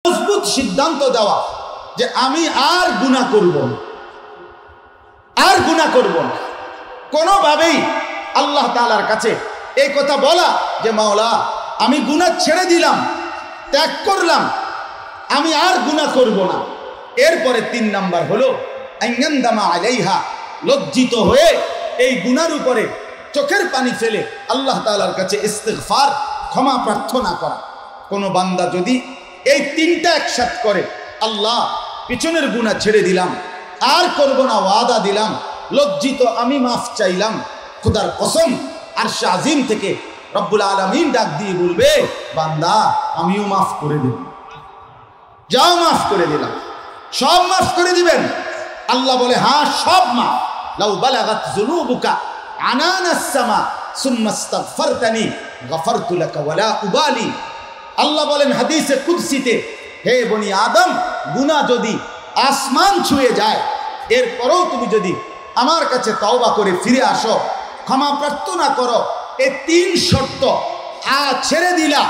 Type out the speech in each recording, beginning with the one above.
মজবুত সিদ্ধান্ত দেওয়া যে আমি আর গুনাহ করব না, আর গুনাহ করব না। কোনোভাবেই আল্লাহ তাআলার কাছে এই কথা বলা যে মাওলা আমি গুনাহ ছেড়ে দিলাম, ত্যাগ করলাম, আমি আর গুনাহ করব না। এরপরে 3 নাম্বার হলো আইয়ান্দামা আলাইহা, লজ্জিত হয়ে এই গুনার উপরে চোখের পানি ফেলে আল্লাহ তাআলার কাছে ইস্তিগফার, ক্ষমা প্রার্থনা করা। কোনো বান্দা যদি এই 3টা একসাথে করে, আল্লাহ পিছনের গুনাহ ছেড়ে দিলাম, আর করব না, ওয়াদা দিলাম, লজ্জিত আমি মাফ চাইলাম, খোদার কসম আরশে আজিম থেকে রব্বুল আলামিন ডাক দিয়ে বলবে বান্দা আমিও মাফ করে দেব, যাও মাফ করে দিলাম। সব মাফ করে দিবেন? আল্লাহ বলে হ্যাঁ সব মাফ। লাউ বালাগাত যুনুবুকা আনানাস সামা সুম্মা ইস্তাগফারতানি গফারতু লাকা ওয়ালা উবালি। আল্লাহ বলেন হাদিসে কুদসিতে, হে বনি আদম, গুনাহ যদি আসমান ছুঁয়ে যায়, এরপরেও তুমি যদি আমার কাছে তওবা করে ফিরে আসো, ক্ষমা প্রার্থনা করো, এই 3 শর্ত ছেড়ে দিলা,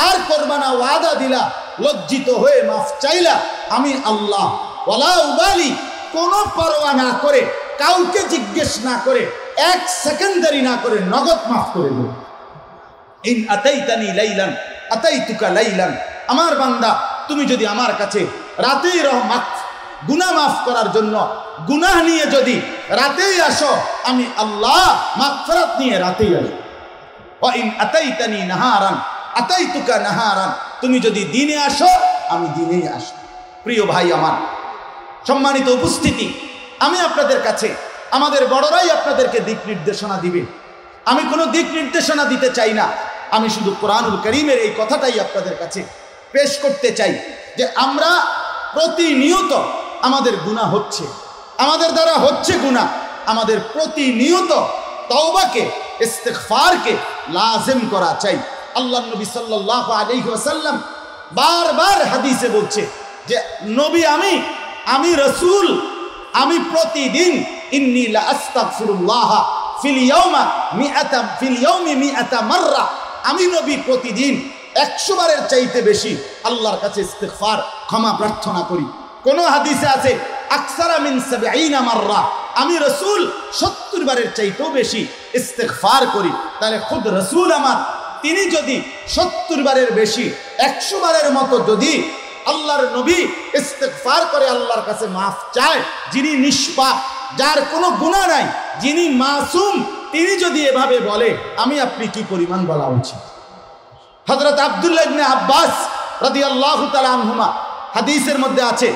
আর করবা না, ওয়াদা দিলা, লজ্জিত হয়ে মাফ চাইলা, আমি আল্লাহ ওয়ালা উবালি, কোনো পরোয়া না করে, কাউকে জিজ্ঞেস না করে, 1 সেকেন্ড দেরি না করে নগদ মাফ করে দেব। ইন আতাইতানি লাইলান আতাইতুকা লাইলান, আমার বান্দা তুমি যদি আমার কাছে রাতেই গুনাহ মাফ করার জন্য গুনাহ নিয়ে যদি রাতেই আসো, আমি আল্লাহ মাগফিরাত নিয়ে রাতেই আসো। ওয়া ইন আতাইতানি নাহারান আতাইতুকা নাহারান, তুমি যদি দিনে আসো আমি দিনেই আসব। প্রিয় ভাই আমার, সম্মানিত উপস্থিতি, আমি আপনাদের কাছে, আমাদের বড়রাই আপনাদেরকে দিক নির্দেশনা দিবে, আমি কোনো দিক নির্দেশনা দিতে চাই না। আমি শুধু কোরআনুল কারীমের এই কথাটাই আপনাদের কাছে পেশ করতে চাই যে আমরা প্রতিনিয়ত আমাদের গুনাহ হচ্ছে, আমাদের দ্বারা হচ্ছে গুনাহ, আমাদের প্রতিনিয়ত তওবাকে, ইস্তিগফারকে লাজিম করা চাই। আল্লাহর নবী সাল্লাল্লাহু আলাইহি ওয়াসাল্লাম বারবার হাদিসে বলছে যে নবী আমি রাসূল, আমি প্রতিদিন ইন্নী লা আস্তাগফিরুল্লাহ ফিল ইয়াউমি মিআতা মাররা, আমি নবী প্রতিদিন 100 বারের চাইতে বেশি আল্লাহর কাছে ইস্তিগফার, ক্ষমা প্রার্থনা করি। কোন হাদিসে আছে আকসারা মিন 70 মাররা, আমি রাসূল 70 বারের চাইতেও বেশি ইস্তিগফার করি। তাহলে খুদ রাসূল আমার, তিনি যদি 70 বারের বেশি, 100 বারের মতো যদি আল্লাহর নবী ইস্তিগফার করে, আল্লাহর কাছে মাফ চায়, যিনি নিষ্পাপ, যার কোনো গুনাহ নাই, যিনি মাসুম, তিনি যদি এভাবে বলে, আমি আপনি কি পরিমাণ বলা উচিত? হযরত আব্দুল্লাহ ইবনে আব্বাস রাদিয়াল্লাহু তাআলা আনহুমা হাদিসের মধ্যে আছে,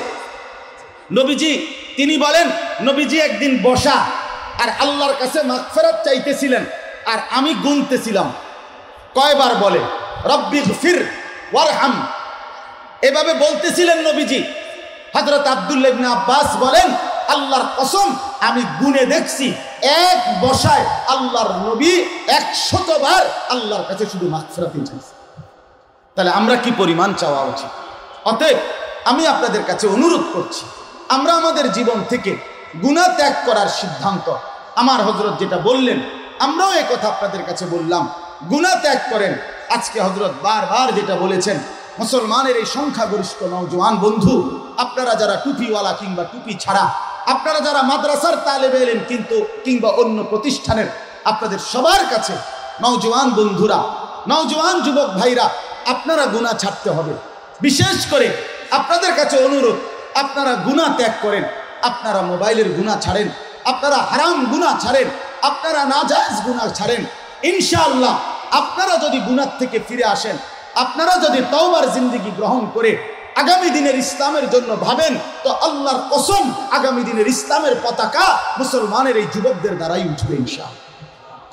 নবীজি তিনি বলেন, নবীজি একদিন বসা আর আল্লাহর কাছে মাগফিরাত চাইতেছিলেন, আর আমি গুনতেছিলাম কয়বার বলে রব্বিগফির ওয়ারহাম, এভাবে বলতেছিলেন নবীজি। হযরত আব্দুল্লাহ ইবনে আব্বাস বলেন, আল্লাহর কসম আমি গুনে দেখছি, এক বসায় আল্লাহর নবী 100 বার আল্লাহর কাছে শুধু মাগফিরাতই চাইছে। তাহলে আমরা কি পরিমাণ চাওয়া উচিত? অতএব আমি আপনাদের কাছে অনুরোধ করছি, আমরা আমাদের জীবন থেকে গুনাহ ত্যাগ করার সিদ্ধান্ত, আমার হযরত যেটা বললেন, আমরাও এই কথা আপনাদের কাছে বললাম, গুনাহ ত্যাগ করেন। আজকে হযরত বারবার যেটা বলেছেন, মুসলমানের এই সংখ্যাগরিষ্ঠ নওজোয়ান বন্ধু, আপনারা যারা টুপিওয়ালা কিংবা টুপি ছাড়া, আপনারা যারা মাদ্রাসার তালেবে ইলম কিন্তু কিংবা অন্য প্রতিষ্ঠানের, আপনাদের সবার কাছে নওজোয়ান বন্ধুরা, নওজোয়ান যুবক ভাইরা, আপনারা গুনাহ ছাড়তে হবে। বিশেষ করে আপনাদের কাছে অনুরোধ, আপনারা গুনাহ ত্যাগ করেন, আপনারা মোবাইলের গুনাহ ছাড়েন, আপনারা হারাম গুনাহ ছাড়েন, আপনারা নাজায়েজ গুনাহ ছাড়েন। ইনশাআল্লাহ আপনারা যদি গুনাহ থেকে ফিরে আসেন, আপনারা যদি তওবার জিন্দেগি গ্রহণ করে আগামী দিনের ইসলামের জন্য ভাবেন, তো আল্লাহর কসম আগামী দিনের ইসলামের পতাকা মুসলমানের এই যুবকদের দ্বারাই উঠবে ইনশাআল্লাহ।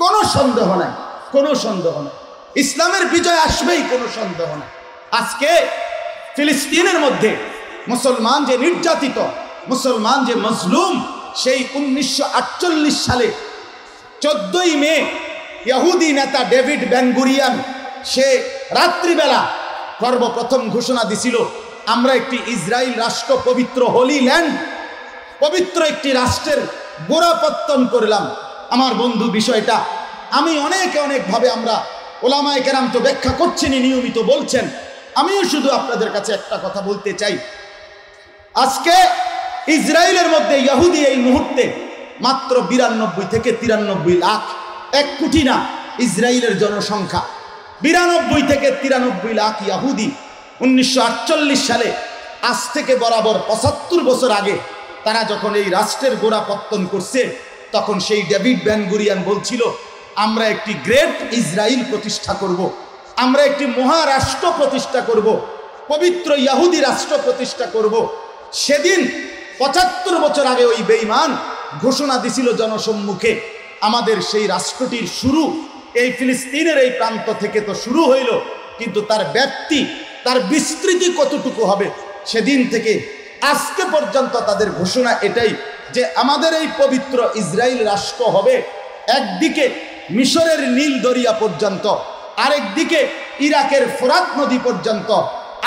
কোনো সন্দেহ নাই, কোনো সন্দেহ নাই, ইসলামের বিজয় আসবেই, কোনো সন্দেহ নাই। আজকে ফিলিস্তিনের মধ্যে মুসলমান যে নির্যাতিত, মুসলমান যে মজলুম, সেই 1948 সালে 14ই মে ইহুদি নেতা ডেভিড বেন-গুরিয়ন সে রাত্রিবেলা সর্বপ্রথম ঘোষণা দিছিল, আমরা একটি ইসরায়েল রাষ্ট্র, পবিত্র হোলি ল্যান্ড, পবিত্র একটি রাষ্ট্রের গোড়াপত্তন করলাম। আমার বন্ধু, বিষয়টা আমি অনেকভাবে আমরা ওলামায়ে কেরাম তো ব্যাখ্যা করছেনই, নিয়মিত বলছেন, আমিও শুধু আপনাদের কাছে একটা কথা বলতে চাই, আজকে ইসরায়েলের মধ্যে ইহুদি এই মুহূর্তে মাত্র 92 থেকে 93 লাখ, 1 কোটি না। ইসরায়েলের জনসংখ্যা 92 থেকে 93 লাখ ইহুদি। 1948 সালে আজ থেকে বরাবর 75 বছর আগে তারা যখন এই রাষ্ট্রের গোড়াপত্তন করছে, তখন সেই ডেভিড বেন গুরিয়ান বলছিল, আমরা একটি গ্রেট ইসরায়েল প্রতিষ্ঠা করব, আমরা একটি মহারাষ্ট্র প্রতিষ্ঠা করব, পবিত্র ইহুদি রাষ্ট্র প্রতিষ্ঠা করব। সেদিন 75 বছর আগে ওই বেঈমান ঘোষণা দিছিল জনসম্মুখে, আমাদের সেই রাষ্ট্রটির শুরু এই ফিলিস্তিনের এই প্রান্ত থেকে তো শুরু হইল, কিন্তু তার ব্যাপ্তি, তার বিস্তৃতি কতটুকু হবে, সেদিন থেকে আজকে পর্যন্ত তাদের ঘোষণা এটাই যে আমাদের এই পবিত্র ইসরায়েল রাষ্ট্র হবে একদিকে মিশরের নীল দরিয়া পর্যন্ত, আরেকদিকে ইরাকের ফোরাত নদী পর্যন্ত,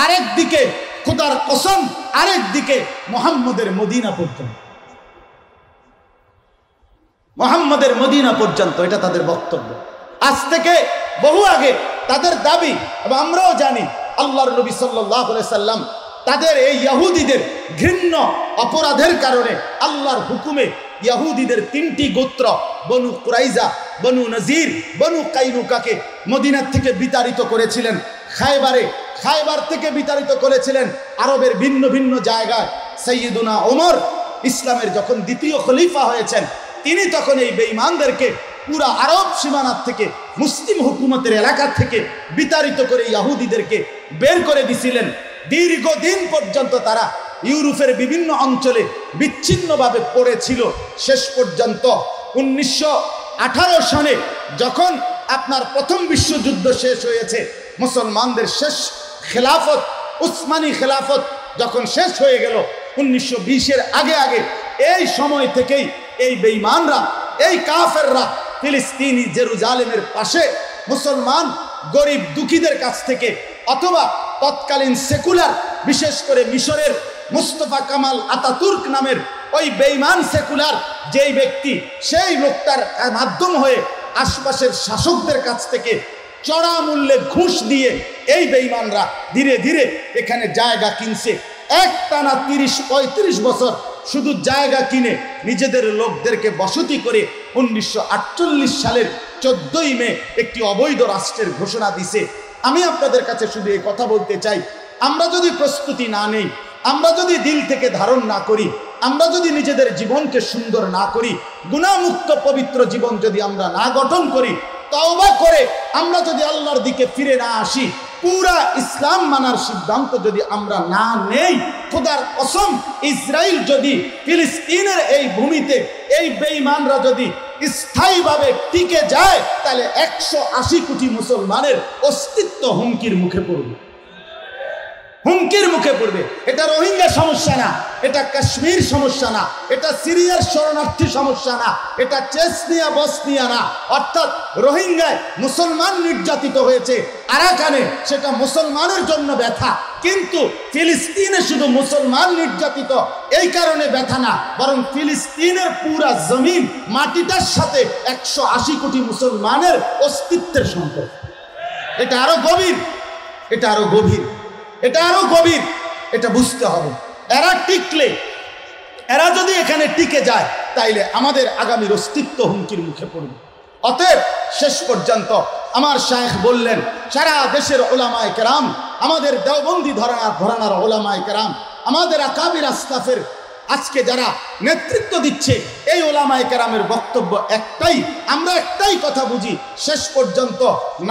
আরেকদিকে খোদার কসম আরেকদিকে মুহাম্মদের মদিনা পর্যন্ত, মুহাম্মদের মদিনা পর্যন্ত। এটা তাদের বক্তব্য। আজ থেকে বহু আগে তাদের দাবি, এবং আমরাও জানি আল্লাহর নবী সাল্লাল্লাহু আলাইহি সাল্লাম তাদের এই ইহুদিদের ঘৃণ্য অপরাধের কারণে আল্লাহর হুকুমে ইহুদিদের 3টি গোত্র বনু কুরাইজা, বনু নজির, বনু কাইনুকাকে মদিনার থেকে বিতাড়িত করেছিলেন। খায়বার থেকে বিতাড়িত করেছিলেন আরবের ভিন্ন ভিন্ন জায়গায়। সাইয়্যিদুনা ওমর ইসলামের যখন দ্বিতীয় খলিফা হয়েছেন, তিনি তখন এই বেঈমানদেরকে পুরা আরব সীমানার থেকে, মুসলিম হুকুমতের এলাকা থেকে বিতাড়িত করে ইহুদিদেরকে বের করে দিছিলেন। দীর্ঘদিন পর্যন্ত তারা ইউরোপের বিভিন্ন অঞ্চলে বিচ্ছিন্নভাবে পড়েছিল। শেষ পর্যন্ত 1918 সনে যখন আপনার প্রথম বিশ্বযুদ্ধ শেষ হয়েছে, মুসলমানদের শেষ খেলাফত, উসমানী খেলাফত যখন শেষ হয়ে গেল 1920-এর আগে এই সময় থেকেই এই বেঈমানরা, এই কাফেররা ফিলিস্তিনি জেরুজালেমের পাশে মুসলমান গরিব দুঃখীদের কাছ থেকে, অথবা তৎকালীন সেকুলার, বিশেষ করে মিশরের মুস্তফা কামাল আতাতুর্ক নামের ওই বেঈমান সেকুলার যেই ব্যক্তি, সেই লোকটার মাধ্যম হয়ে আশপাশের শাসকদের কাছ থেকে চড়া মূল্যে ঘুষ দিয়ে এই বেঈমানরা ধীরে ধীরে এখানে জায়গা কিনছে। একটানা 30-35 বছর শুধু জায়গা কিনে নিজেদের লোকদেরকে বসতি করে 1948 সালের 14ই মে একটি অবৈধ রাষ্ট্রের ঘোষণা দিছে। আমি আপনাদের কাছে শুধু এই কথা বলতে চাই, আমরা যদি প্রস্তুতি না নেই, আমরা যদি দিল থেকে ধারণ না করি, আমরা যদি নিজেদের জীবনকে সুন্দর না করি, গুনাহমুক্ত পবিত্র জীবন যদি আমরা না গঠন করি, তওবা করে আমরা যদি আল্লাহর দিকে ফিরে না আসি, পুরা ইসলাম মানার সিদ্ধান্ত যদি আমরা না নেই, খোদার কসম ইসরায়েল যদি ফিলিস্তিনের এই ভূমিতে এই বেঈমানরা যদি স্থায়ীভাবে টিকে যায়, তাহলে 180 কোটি মুসলমানের অস্তিত্ব হুমকির মুখে পড়বে, হুমকির মুখে পড়বে। এটা রোহিঙ্গা সমস্যা না, এটা কাশ্মীর সমস্যা না, এটা সিরিয়ার শরণার্থী সমস্যা না, এটা চেচনিয়া বসনিয়া না। অর্থাৎ রোহিঙ্গায় মুসলমান নির্যাতিত হয়েছে আরাকানে, সেটা মুসলমানের জন্য ব্যথা, কিন্তু ফিলিস্তিনে শুধু মুসলমান নির্যাতিত এই কারণে ব্যথা না, বরং ফিলিস্তিনের পুরা জমিন মাটিটার সাথে 180 কোটি মুসলমানের অস্তিত্বের সম্পর্ক। এটা আরো গভীর, এটা আরো গভীর, এটা আরো গভীর, এটা বুঝতে হবে। এরা টিকলে, এরা যদি এখানে টিকে যায়, তাইলে আমাদের আগামীর অস্তিত্ব হুমকির মুখে পড়বে। অতএব শেষ পর্যন্ত আমার শায়েখ বললেন, সারা দেশের ওলামায়ে কেরাম, আমাদের দেওবন্দি ঘরানার ওলামায়ে কেরাম, আমাদের আকাবির আসলাফের আজকে যারা নেতৃত্ব দিচ্ছে, এই ওলামায়ে কেরামের বক্তব্য একটাই, আমরা একটাই কথা বুঝি, শেষ পর্যন্ত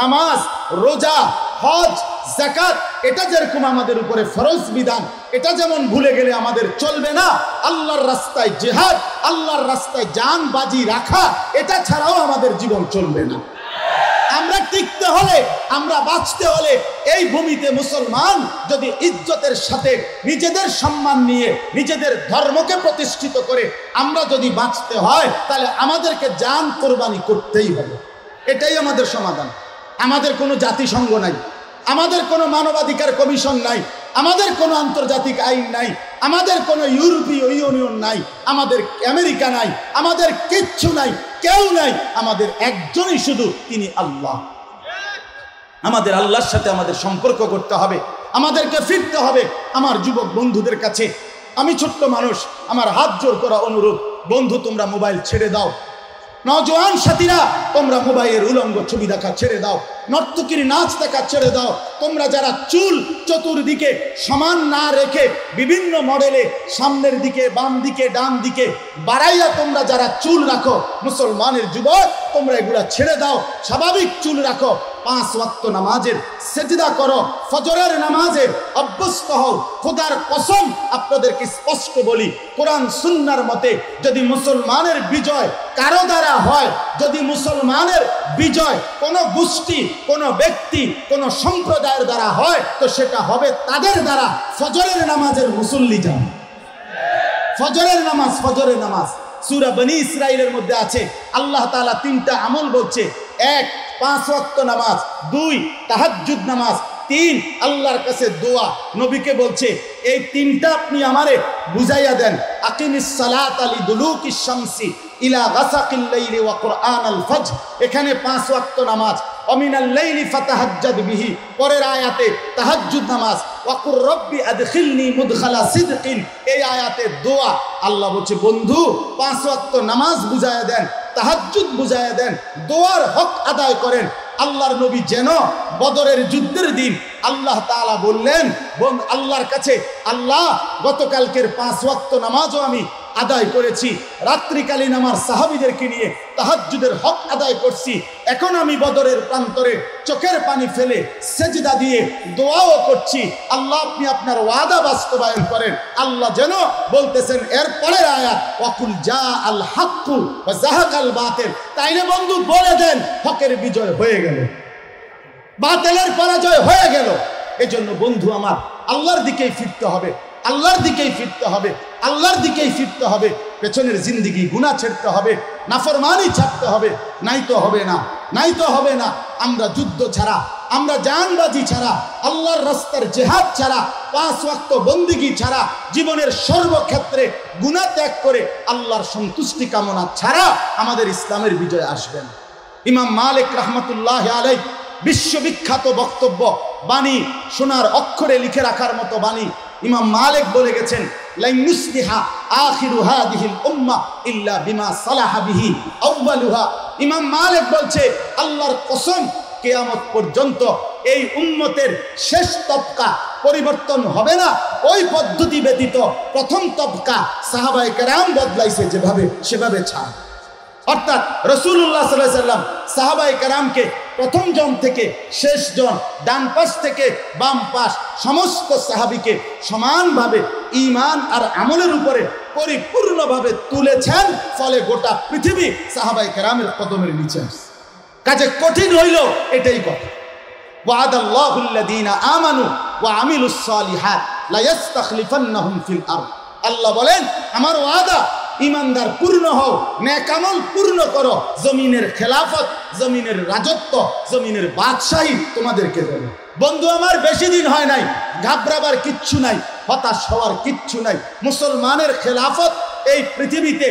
নামাজ, রোজা, হজ, যাকাত এটা যেরকম আমাদের উপরে ফরজ বিধান, এটা যেমন ভুলে গেলে আমাদের চলবে না, আল্লাহর রাস্তায় জিহাদ, আল্লাহর রাস্তায় জান বাজি রাখা, এটা ছাড়াও আমাদের জীবন চলবে না। আমরা টিকতে হলে, আমরা বাঁচতে হলে, এই ভূমিতে মুসলমান যদি ইজ্জতের সাথে নিজেদের সম্মান নিয়ে নিজেদের ধর্মকে প্রতিষ্ঠিত করে আমরা যদি বাঁচতে হয়, তাহলে আমাদেরকে জান কোরবানি করতেই হবে। এটাই আমাদের সমাধান। আমাদের কোনো জাতিসংঘ নাই, আমাদের কোনো মানবাধিকার কমিশন নাই, আমাদের কোনো আন্তর্জাতিক আইন নাই, আমাদের কোনো ইউরোপীয় ইউনিয়ন নাই, আমাদের আমেরিকা নাই, আমাদের কিচ্ছু নাই, কেউ নাই, আমাদের একজনই শুধু, তিনি আল্লাহ। আমাদের আল্লাহর সাথে আমাদের সম্পর্ক করতে হবে। আমাদেরকে ফিরতে হবে আমার যুবক বন্ধুদের কাছে। আমি ছোট্ট মানুষ, আমার হাত জোর করা অনুরোধ, বন্ধু তোমরা মোবাইল ছেড়ে দাও। নওজোয়ান সাথীরা তোমরা মোবাইলের উলঙ্গ ছবি দেখা ছেড়ে দাও, নর্তকীর নাচ দেখা ছেড়ে দাও। তোমরা যারা চুল চতুর্দিকে সমান না রেখে বিভিন্ন মডেলে সামনের দিকে, বাম দিকে, ডান দিকে বাড়াইয়া তোমরা যারা চুল রাখো, মুসলমানের যুবক তোমরা এগুলা ছেড়ে দাও, স্বাভাবিক চুল রাখো। 5 ওয়াক্ত নামাজের সেজদা করো, ফজরের নামাজে অভ্যস্ত হও। খোদার কসম আপনাদেরকে স্পষ্ট বলি, কোরআন সুন্নাহর মতে যদি মুসলমানের বিজয় কারো দ্বারা হয়, যদি মুসলমানের বিজয় কোনো গোষ্ঠী, কোনো ব্যক্তি, কোনো সম্প্রদায়ের দ্বারা হয়, তো সেটা হবে তাদের দ্বারা ফজরের নামাজের মুসল্লি যান। ফজরের নামাজ, ফজরের নামাজ সূরা বনী ইসরাইলের মধ্যে আছে। আল্লাহ তাআলা 3টা আমল বলছে। 1 5 ওয়াক্ত নামাজ, 2 তাহাজ্জুদ নামাজ, 3 আল্লাহর কাছে দোয়া। নবীকে বলছে এই 3টা আপনি আমারে বুঝাইয়া দেন। আকিমিস সালাতা লিদুলুকিশ শামসি ইলা গাসাকিল লাইলি ওয়া কুরআনাল ফজর। এখানে 5 ওয়াক্ত নামাজ। অমিনাল লাইলি ফাতাহাজ্জাদ বিহি, পরের আয়াতে তাহাজ্জুদ নামাজ। ওয়াকুর রব্বি আদখিলনি মুদখালা সিদকিন, এই আয়াতে দোয়া। আল্লাহ বলছে বন্ধু 5 ওয়াক্ত নামাজ বুঝাইয়া দেন, তাহাজ্জুদ বুঝাইয়া দেন, দোয়ার হক আদায় করেন। আল্লাহর নবী যেন বদরের যুদ্ধের দিন আল্লাহ তাআলা বললেন আল্লাহর কাছে, আল্লাহ গতকালকের 5 ওয়াক্ত নামাজও আমি আদায় করেছি, রাত্রিকালীন আমার সাহাবীদেরকে নিয়ে তাহাজ্জুদের হক আদায় করছি, এখন আমি বদরের প্রান্তরে চোখের পানি ফেলে সেজদা দিয়ে দোয়াও করছি। আল্লাহ আপনি আপনার ওয়াদা বাস্তবায়ন করেন। আল্লাহ যেন বলতেছেন এর পরের আয়াত, ওয়াকুল জা আল হাক্কু ওয়া যাহাকাল বাতিল। তাইলে বন্ধু বলে দেন হকের বিজয় হয়ে গেল, বাতিলের পরাজয় হয়ে গেল। এজন্য বন্ধু আমার আল্লাহর দিকেই ফিরতে হবে, আল্লাহর দিকেই ফিরতে হবে, আল্লাহর দিকেই ফিরতে হবে। পেছনের জিন্দেগি গুনাহ ছাড়তে হবে, নাফরমানি ছাড়তে হবে, নাই তো হবে না, নাই তো হবে না। আমরা যুদ্ধ ছাড়া, আমরা জানবাজি ছাড়া, আল্লাহর রাস্তার জিহাদ ছাড়া, 5 ওয়াক্ত বন্দেগী ছাড়া, জীবনের সর্বক্ষেত্রে গুনাহ ত্যাগ করে আল্লাহর সন্তুষ্টি কামনা ছাড়া আমাদের ইসলামের বিজয় আসবে না। ইমাম মালিক রাহমাতুল্লাহ আলাইহি বিশ্ববিখ্যাত বক্তব্য, বাণী সোনার অক্ষরে লিখে রাখার মতো বাণী। ইমাম মালিক বলে গেছেন, লা ইউসলিহা আখিরু হাদিহিল উম্মাহ ইল্লা বিমা সালাহা বিহি আউয়ালুহা। ইমাম মালিক বলছে আল্লাহর কসম, কিয়ামত পর্যন্ত এই উম্মতের শেষ তবকা পরিবর্তন হবে না ওই পদ্ধতি ব্যতীত প্রথম তবকা সাহাবায়ে কেরাম বদলাইছে যেভাবে সেভাবে ছাড়। অর্থাৎ রাসূলুল্লাহ সাল্লাল্লাহু আলাইহি ওয়াসাল্লাম সাহাবায়ে কেরামকে প্রথম জন থেকে শেষ জন, ডান পাশ থেকে বাম পাশ সমস্ত সাহাবীকে সমানভাবে ঈমান আর আমলের উপরে পরিপূর্ণভাবে তুলেছেন। ফলে গোটা পৃথিবী সাহাবায়ে কেরামের কদমের নিচে আসে। কাজে কঠিন হইল এটাই কথা। ওয়াদাল্লাহুল্লাযীনা আমানু ওয়া আমিলুস সালিহাত লা ইস্তাখলিফান্নাহুম ফিল আরদ। আল্লাহ বলেন আমার ওয়াদা, ইমানদার পূর্ণ হও, নেক আমল পূর্ণ করো, জমিনের খেলাফত, জমিনের রাজত্ব, জমিনের বাদশাহী তোমাদেরকে দেবে। বন্ধু আমার বেশি দিন হয় নাই, ঘাবড়াবার কিচ্ছু নাই, হতাশ হওয়ার কিচ্ছু নাই। মুসলমানের খেলাফত এই পৃথিবীতে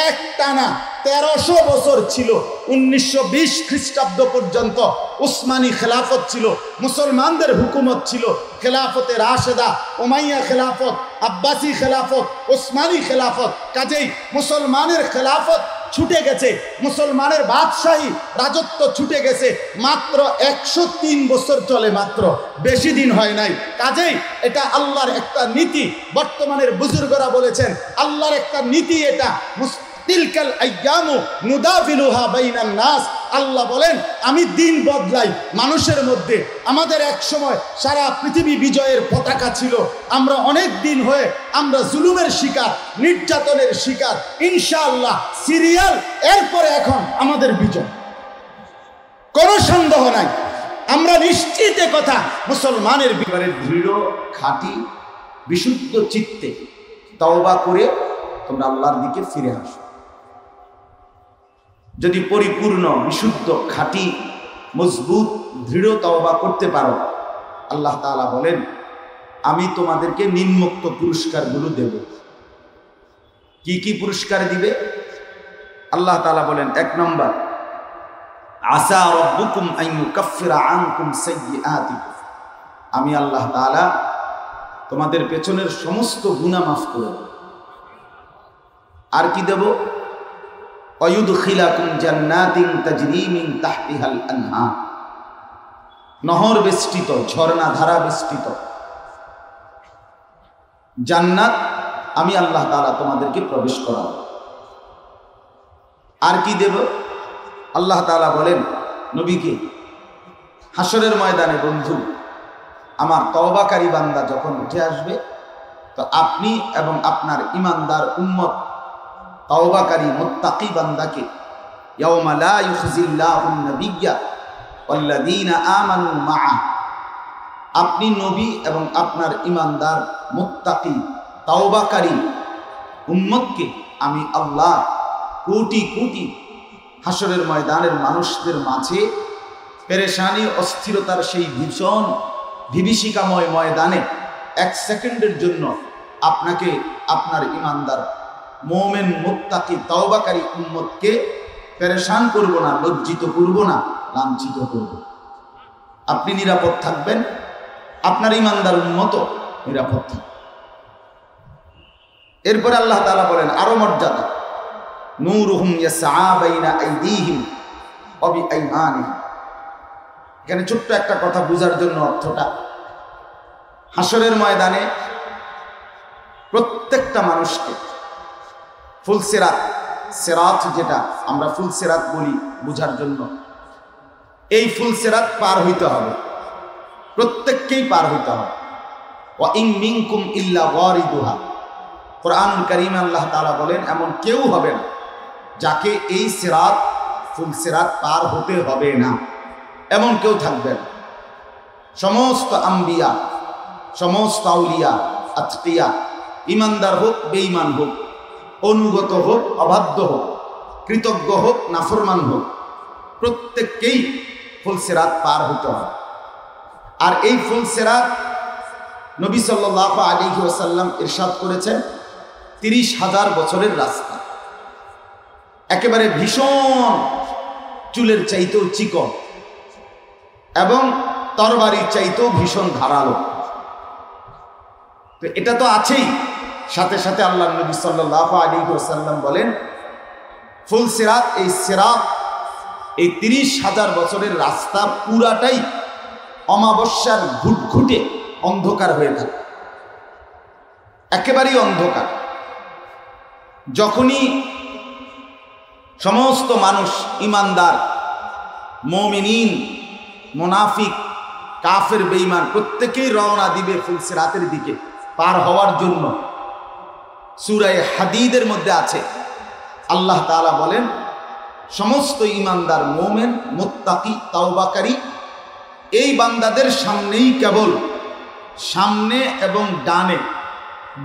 একটানা 1300 বছর ছিল। 1920 খ্রিস্টাব্দ পর্যন্ত উসমানী খেলাফত ছিল, মুসলমানদের হুকুমত ছিল। খেলাফতে রাশেদা, উমাইয়া খেলাফত, আব্বাসী খেলাফত, উসমানী খেলাফত। কাজেই মুসলমানের খেলাফত ছুটে গেছে, মুসলমানের বাদশাহী রাজত্ব ছুটে গেছে। মাত্র 103 বছর চলে, মাত্র, বেশি দিন হয় নাই। কাজেই এটা আল্লাহর একটা নীতি। বর্তমানের বুজুর্গরা বলেছেন আল্লাহর একটা নীতি এটা। তিলকাল আইয়ামু নুদাফিলুহা বাইনান নাস। আল্লাহ বলেন আমি দিন বদলাই মানুষের মধ্যে। আমাদের এক সময় সারা পৃথিবী বিজয়ের পতাকা ছিল, আমরা অনেক দিন হয়ে আমরা জুলুমের শিকার, নির্যাতনের শিকার। ইনশাআল্লাহ সিরিয়াল এরপরে এখন আমাদের বিজয়, কোনো সন্দেহ নাই। আমরা নিশ্চিত কথা, মুসলমানের বিজয়ের দৃঢ় খাঁটি বিশুদ্ধ চিত্তে তওবা করে তোমরা আল্লাহর দিকে ফিরে আসো। যদি পরিপূর্ণ বিশুদ্ধ খাঁটি মজবুত দৃঢ় তওবা করতে পারো, আল্লাহ তাআলা বলেন আমি তোমাদেরকে নিম্নোক্ত পুরস্কারগুলো দেব। কি কি পুরস্কার দিবে আল্লাহ তাআলা বলেন? 1 নম্বর, আসা রাব্বুকুম আন ইউকাফিরা আনকুম সাইয়্যাতিকুম। আমি আল্লাহ তাআলা তোমাদের পেছনের সমস্ত গুনাহ মাফ করে দেব। আর কি দেব? ওয়ায়ুদখিলাকুম জান্নাতিন তাজরি মিন তাহতিহাল আনহার, নহর বেষ্টিত, ঝর্ণা ধারা বেষ্টিত জান্নাত আমি আল্লাহ তাআলা তোমাদেরকে প্রবেশ করাবো। আর কি দেব? আল্লাহ তাআলা বলেন নবীকে, হাসরের ময়দানে বন্ধু আমার তওবাকারী বান্দা যখন উঠে আসবে, তো আপনি এবং আপনার ঈমানদার উম্মত তওবাকারী মুত্তাকি বান্দাকে ইয়াওমা লা ইউখজিল্লাহুন নাবিয়্যা ওয়াল্লাযীনা আমানু মাআ, আপনি নবী এবং আপনার ঈমানদার মুত্তাকি তওবাকারী উম্মতকে আমি আল্লাহ কোটি কোটি হাসরের ময়দানের মানুষদের মাঝে পেরেশানি অস্থিরতার সেই ভীষণ বিভীষিকাময় ময়দানে এক সেকেন্ডের জন্য আপনাকে আপনার ঈমানদার মুমিন মুত্তাকি তওবাকারী উম্মতকে পেরেশান করব না, লজ্জিত করব না, লাঞ্ছিত করব। আপনি নিরাপদ থাকবেন, আপনার ঈমানদার উম্মত নিরাপদ থাকবে। এরপরে আল্লাহ তাআলা বলেন আরো মর্যাদা, নূরুহুম ইয়াসআ বাইনা আইদিহিম ওয়া বিআইমানিহিম। এখানে ছোট্ট একটা কথা বোঝার জন্য অর্থটা, হাসরের ময়দানে প্রত্যেকটা মানুষকে ফুলসিরাত, সিরাত যেটা আমরা ফুলসিরাত বলি বোঝার জন্য, এই ফুলসিরাত পার হইতে হবে, প্রত্যেককেই পার হইতে হবে। ওয়া ইন মিনকুম ইল্লা ওয়ারিদুহা, কোরআনুল কারীমে আল্লাহ তাআলা বলেন এমন কেউ হবে না যাকে এই সিরাত ফুলসিরাত পার হতে হবে না, এমন কেউ থাকবে না। সমস্ত আম্বিয়া, সমস্ত আউলিয়া, আতকিয়া, ঈমানদার হোক বেঈমান হোক, অনুগত হোক অবাধ্য হোক, কৃতজ্ঞ হোক নাফরমান হোক, প্রত্যেককেই ফুলসিরাত পার হতে হবে। আর এই ফুলসিরাত নবী সাল্লাল্লাহু আলাইহি ওয়াসাল্লাম ইরশাদ করেছেন 30,000 বছরের রাস্তা, একেবারে ভীষণ চুলের চাইতেও চিকন এবং তরবারির চাইতেও ভীষণ ধারালো। তো এটা তো আছেই, সাথে সাথে আল্লাহ নবী সাল্লাল্লাহু আলাইহি ওয়াসাল্লাম বলেন ফুলসিরাত, এই সিরাত, এই 30,000 বছরের রাস্তা পুরাটাই অমাবস্যার ঘুটঘুটে অন্ধকার হয়ে থাকে, একেবারেই অন্ধকার। যখনই সমস্ত মানুষ ঈমানদার, মুমিনিন, মুনাফিক, কাফের, বেঈমান প্রত্যেকেই রওনা দিবে ফুলসিরাতের দিকে পার হওয়ার জন্য, সূরা হাদীদের মধ্যে আছে আল্লাহ তাআলা বলেন সমস্ত ঈমানদার মুমিন মুত্তাকি তাওবাকারী এই বান্দাদের সামনেই, কেবল সামনে এবং ডানে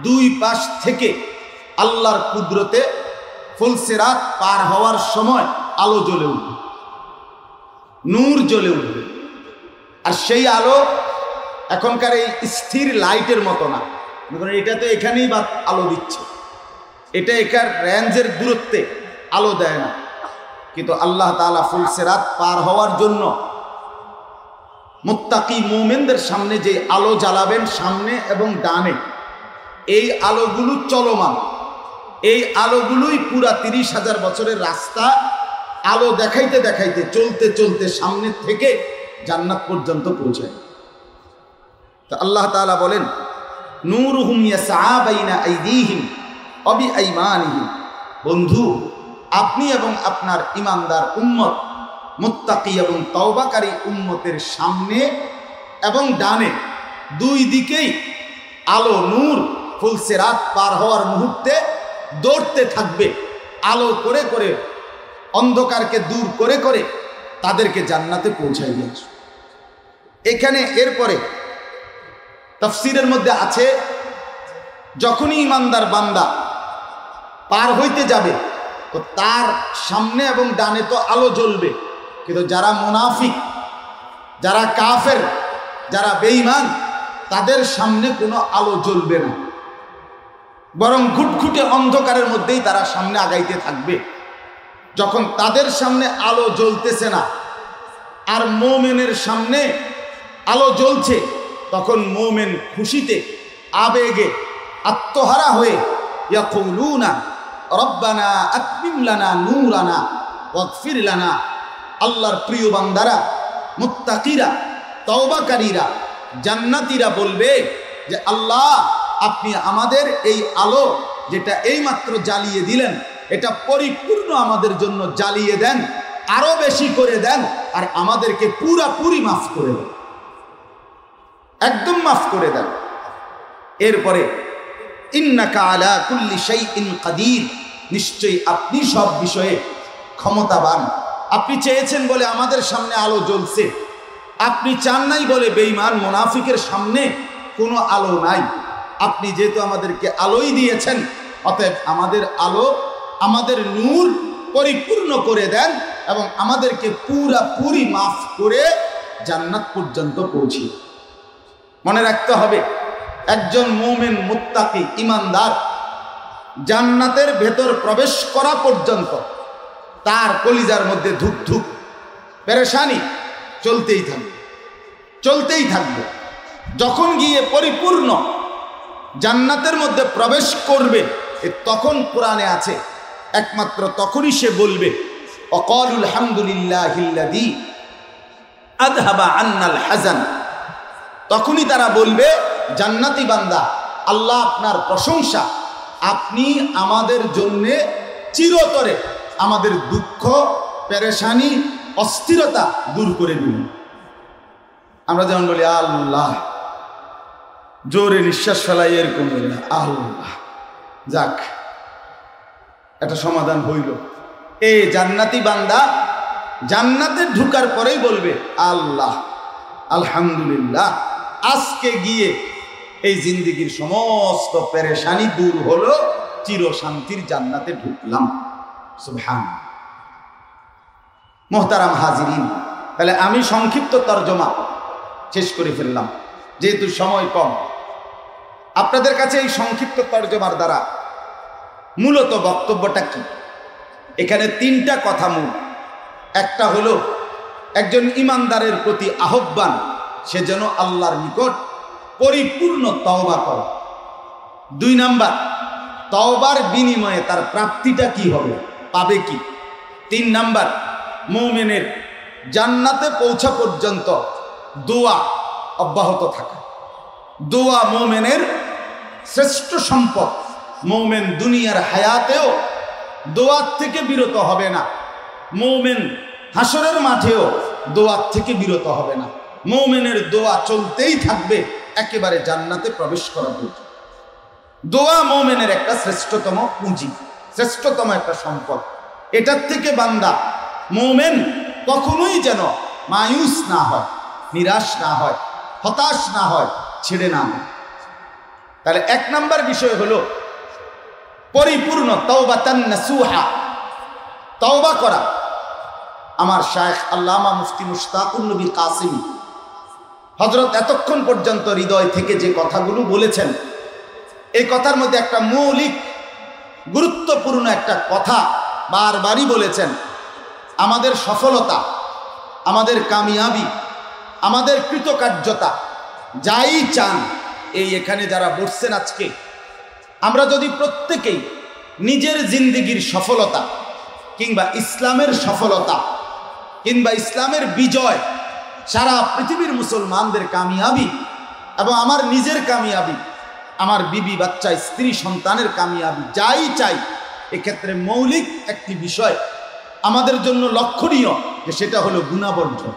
দুই পাশ থেকে আল্লাহর কুদরতে ফুলসিরাত পার হওয়ার সময় আলো জ্বলে উঠবে, নূর জ্বলে উঠবে। আর সেই আলো এখনকার এই স্থির লাইটের মতো না, এটা তো এখানেই বা আলো দিচ্ছে, এটা একার রেঞ্জের দূরত্বে আলো দেয় না। কিন্তু আল্লাহ তাআলা ফুলসিরাত পার হওয়ার জন্য মুত্তাকি মুমিনদের সামনে যে আলো জ্বালাবেন সামনে এবং ডানে, এই আলোগুলো চলমান, এই আলোগুলোই পুরা 30,000 বছরের রাস্তা আলো দেখাইতে দেখাইতে চলতে চলতে সামনে থেকে জান্নাত পর্যন্ত পৌঁছায়। তো আল্লাহ তাআলা বলেন নূরুহুম ইয়াসআ বাইনা আইদিহিম ওয়া বিআইমানিহিম। বন্ধু, আপনি এবং আপনার ঈমানদার উম্মত মুত্তাকি এবং তওবাকারী উম্মতের সামনে এবং ডানে দুই দিকেই আলো, নূর ফুলসিরাত পার হওয়ার মুহূর্তে দৌড়তে থাকবে, আলো করে করে, অন্ধকারকে দূর করে করে তাদেরকে জান্নাতে পৌঁছায় দিয়ে আসবে। এখানে এরপরে তাফসীরের মধ্যে আছে যখনই ঈমানদার বান্দা পার হইতে যাবে তো তার সামনে এবং ডানে তো আলো জ্বলবে, কিন্তু যারা মুনাফিক, যারা কাফের, যারা বেঈমান, তাদের সামনে কোনো আলো জ্বলবে না, বরং ঘুটঘুটে অন্ধকারের মধ্যেই তারা সামনে আগাইতে থাকবে। যখন তাদের সামনে আলো জ্বলতেছে না আর মুমিনের সামনে আলো জ্বলছে, তখন মুমিন খুশিতে আবেগে আত্মহারা হয়ে ইয়াকুলুনা রব্বানা আতমিম লানা নূরানা ওয়াগফির লানা, আল্লাহর প্রিয় বান্দারা, মুত্তাকিরা, তওবাকারীরা, জান্নাতীরা বলবে যে আল্লাহ, আপনি আমাদের এই আলো যেটা এইমাত্র জ্বালিয়ে দিলেন, এটা পরিপূর্ণ আমাদের জন্য জ্বালিয়ে দেন, আরো বেশি করে দেন, আর আমাদেরকে পুরাপুরি মাফ করে দেন, একদম মাফ করে দেন। এরপরে ইন্নাকা আলা কুল্লি শাইইন কাদির, নিশ্চয়ই আপনি সব বিষয়ে ক্ষমতাবান। আপনি চেয়েছেন বলে আমাদের সামনে আলো জ্বলছে, আপনি চান নাই বলে বেঈমান মুনাফিকের সামনে কোনো আলো নাই। আপনি যেহেতু আমাদেরকে আলোই দিয়েছেন, অতএব আমাদের আলো, আমাদের নূর পরিপূর্ণ করে দেন এবং আমাদেরকে পুরাপুরি মাফ করে জান্নাত পর্যন্ত পৌঁছি। মনে রাখতে হবে, একজন মুমিন মুত্তাকি ঈমানদার জান্নাতের ভেতর প্রবেশ করা পর্যন্ত তার কলিজার মধ্যে ধুক ধুক পেরেশানি চলতেই থাকবে, চলতেই থাকবে। যখন গিয়ে পরিপূর্ণ জান্নাতের মধ্যে প্রবেশ করবে, তখন কোরআনে আছে একমাত্র তখনই সে বলবে ওয়াকালুল হামদুলিল্লাহিল্লাযী আযহাবা আন্নাল হাযান। তখনই তারা বলবে, জান্নাতি বান্দা, আল্লাহ আপনার প্রশংসা, আপনি আমাদের জন্যে চিরতরে আমাদের দুঃখ, পেরেশানি, অস্থিরতা দূর করে দিন। আমরা যেমন বলি আল্লাহ, জোরে নিঃশ্বাস ফেলাই, এরকম বলি না আল্লাহ, যাক একটা সমাধান হইল। এই জান্নাতি বান্দা জান্নাতে ঢুকার পরেই বলবে আল্লাহ, আলহামদুলিল্লাহ, আজকে গিয়ে এই জিন্দেগির সমস্ত পেরেশানি দূর হলো, চির শান্তির জান্নাতে ঢুকলাম। সুবহানাল্লাহ। মোহতারাম হাজিরিন, তাহলে আমি সংক্ষিপ্ত তরজমা শেষ করে ফেললাম, যেহেতু সময় কম। আপনাদের কাছে এই সংক্ষিপ্ত তরজমার দ্বারা মূলত বক্তব্যটা কি? এখানে তিনটা কথা মূল। একটা হলো একজন ঈমানদারের প্রতি আহ্বান, সে যেন আল্লাহর নিকট পরিপূর্ণ তওবা করে। 2 নাম্বার, তওবার বিনিময়ে তার প্রাপ্তিটা কি হবে, পাবে কি। 3 নাম্বার, মুমিনের জান্নাতে পৌঁছা পর্যন্ত দোয়া অব্যাহত থাকা। দোয়া মুমিনের শ্রেষ্ঠ সম্পদ। মুমিন দুনিয়ার হায়াতেও দোয়ার থেকে বিরত হবে না, মুমিন হাসরের মাঠেও দোয়ার থেকে বিরত হবে না। মুমিনের দোয়া চলতেই থাকবে একেবারে জান্নাতে প্রবেশ করা পর্যন্ত। দোয়া মুমিনের একটা শ্রেষ্ঠতম পুঁজি, শ্রেষ্ঠতম একটা সম্পদ। এটার থেকে বান্দা মুমিন কখনোই যেন মায়ুস না হয়, নিরাশ না হয়, হতাশ না হয়, ছেড়ে না হয়। তাহলে 1 নাম্বার বিষয় হলো পরিপূর্ণ তাওবাতান নাসুহা, তওবা করা। আমার শায়েখ আল্লামা মুফতি মুশতাকুন নবী কাসিমি হযরত এতক্ষণ পর্যন্ত হৃদয় থেকে যে কথাগুলো বলেছেন, এই কথার মধ্যে একটা মৌলিক গুরুত্বপূর্ণ একটা কথা বারবারই বলেছেন। আমাদের সফলতা, আমাদের কামিয়াবি, আমাদের কৃতকার্যতা, যাই চান, এই এখানে যারা বসছেন আজকে, আমরা যদি প্রত্যেকেই নিজের জিন্দেগির সফলতা কিংবা ইসলামের সফলতা কিংবা ইসলামের বিজয়, সারা পৃথিবীর মুসলমানদের কামিয়াবি এবং আমার নিজের কামিয়াবি, আমার বিবি বাচ্চা স্ত্রী সন্তানের কামিয়াবি, যাই চাই, এক্ষেত্রে মৌলিক একটি বিষয় আমাদের জন্য লক্ষণীয়, যে সেটা হলো গুনাহবর্জন।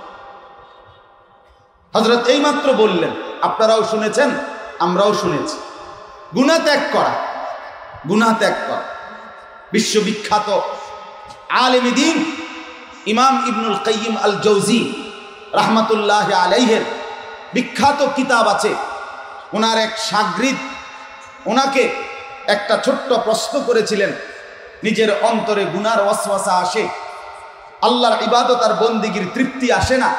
হযরত এইমাত্র বললেন, আপনারাও শুনেছেন, আমরাও শুনেছি, গুনাহ ত্যাগ করা, গুনাহ ত্যাগ করা। বিশ্ববিখ্যাত আলেম দ্বীন ইমাম ইবনুল কাইয়িম আল জৌজি রাহমাতুল্লাহ আলাইহির বিখ্যাত কিতাব আছে। ওনার এক শাগরিদ ওনাকে একটা ছোট্ট প্রশ্ন করেছিলেন, নিজের অন্তরে গুনার ওয়াসওয়াসা আসে, আল্লাহর ইবাদত আর বন্দিগির তৃপ্তি আসে না,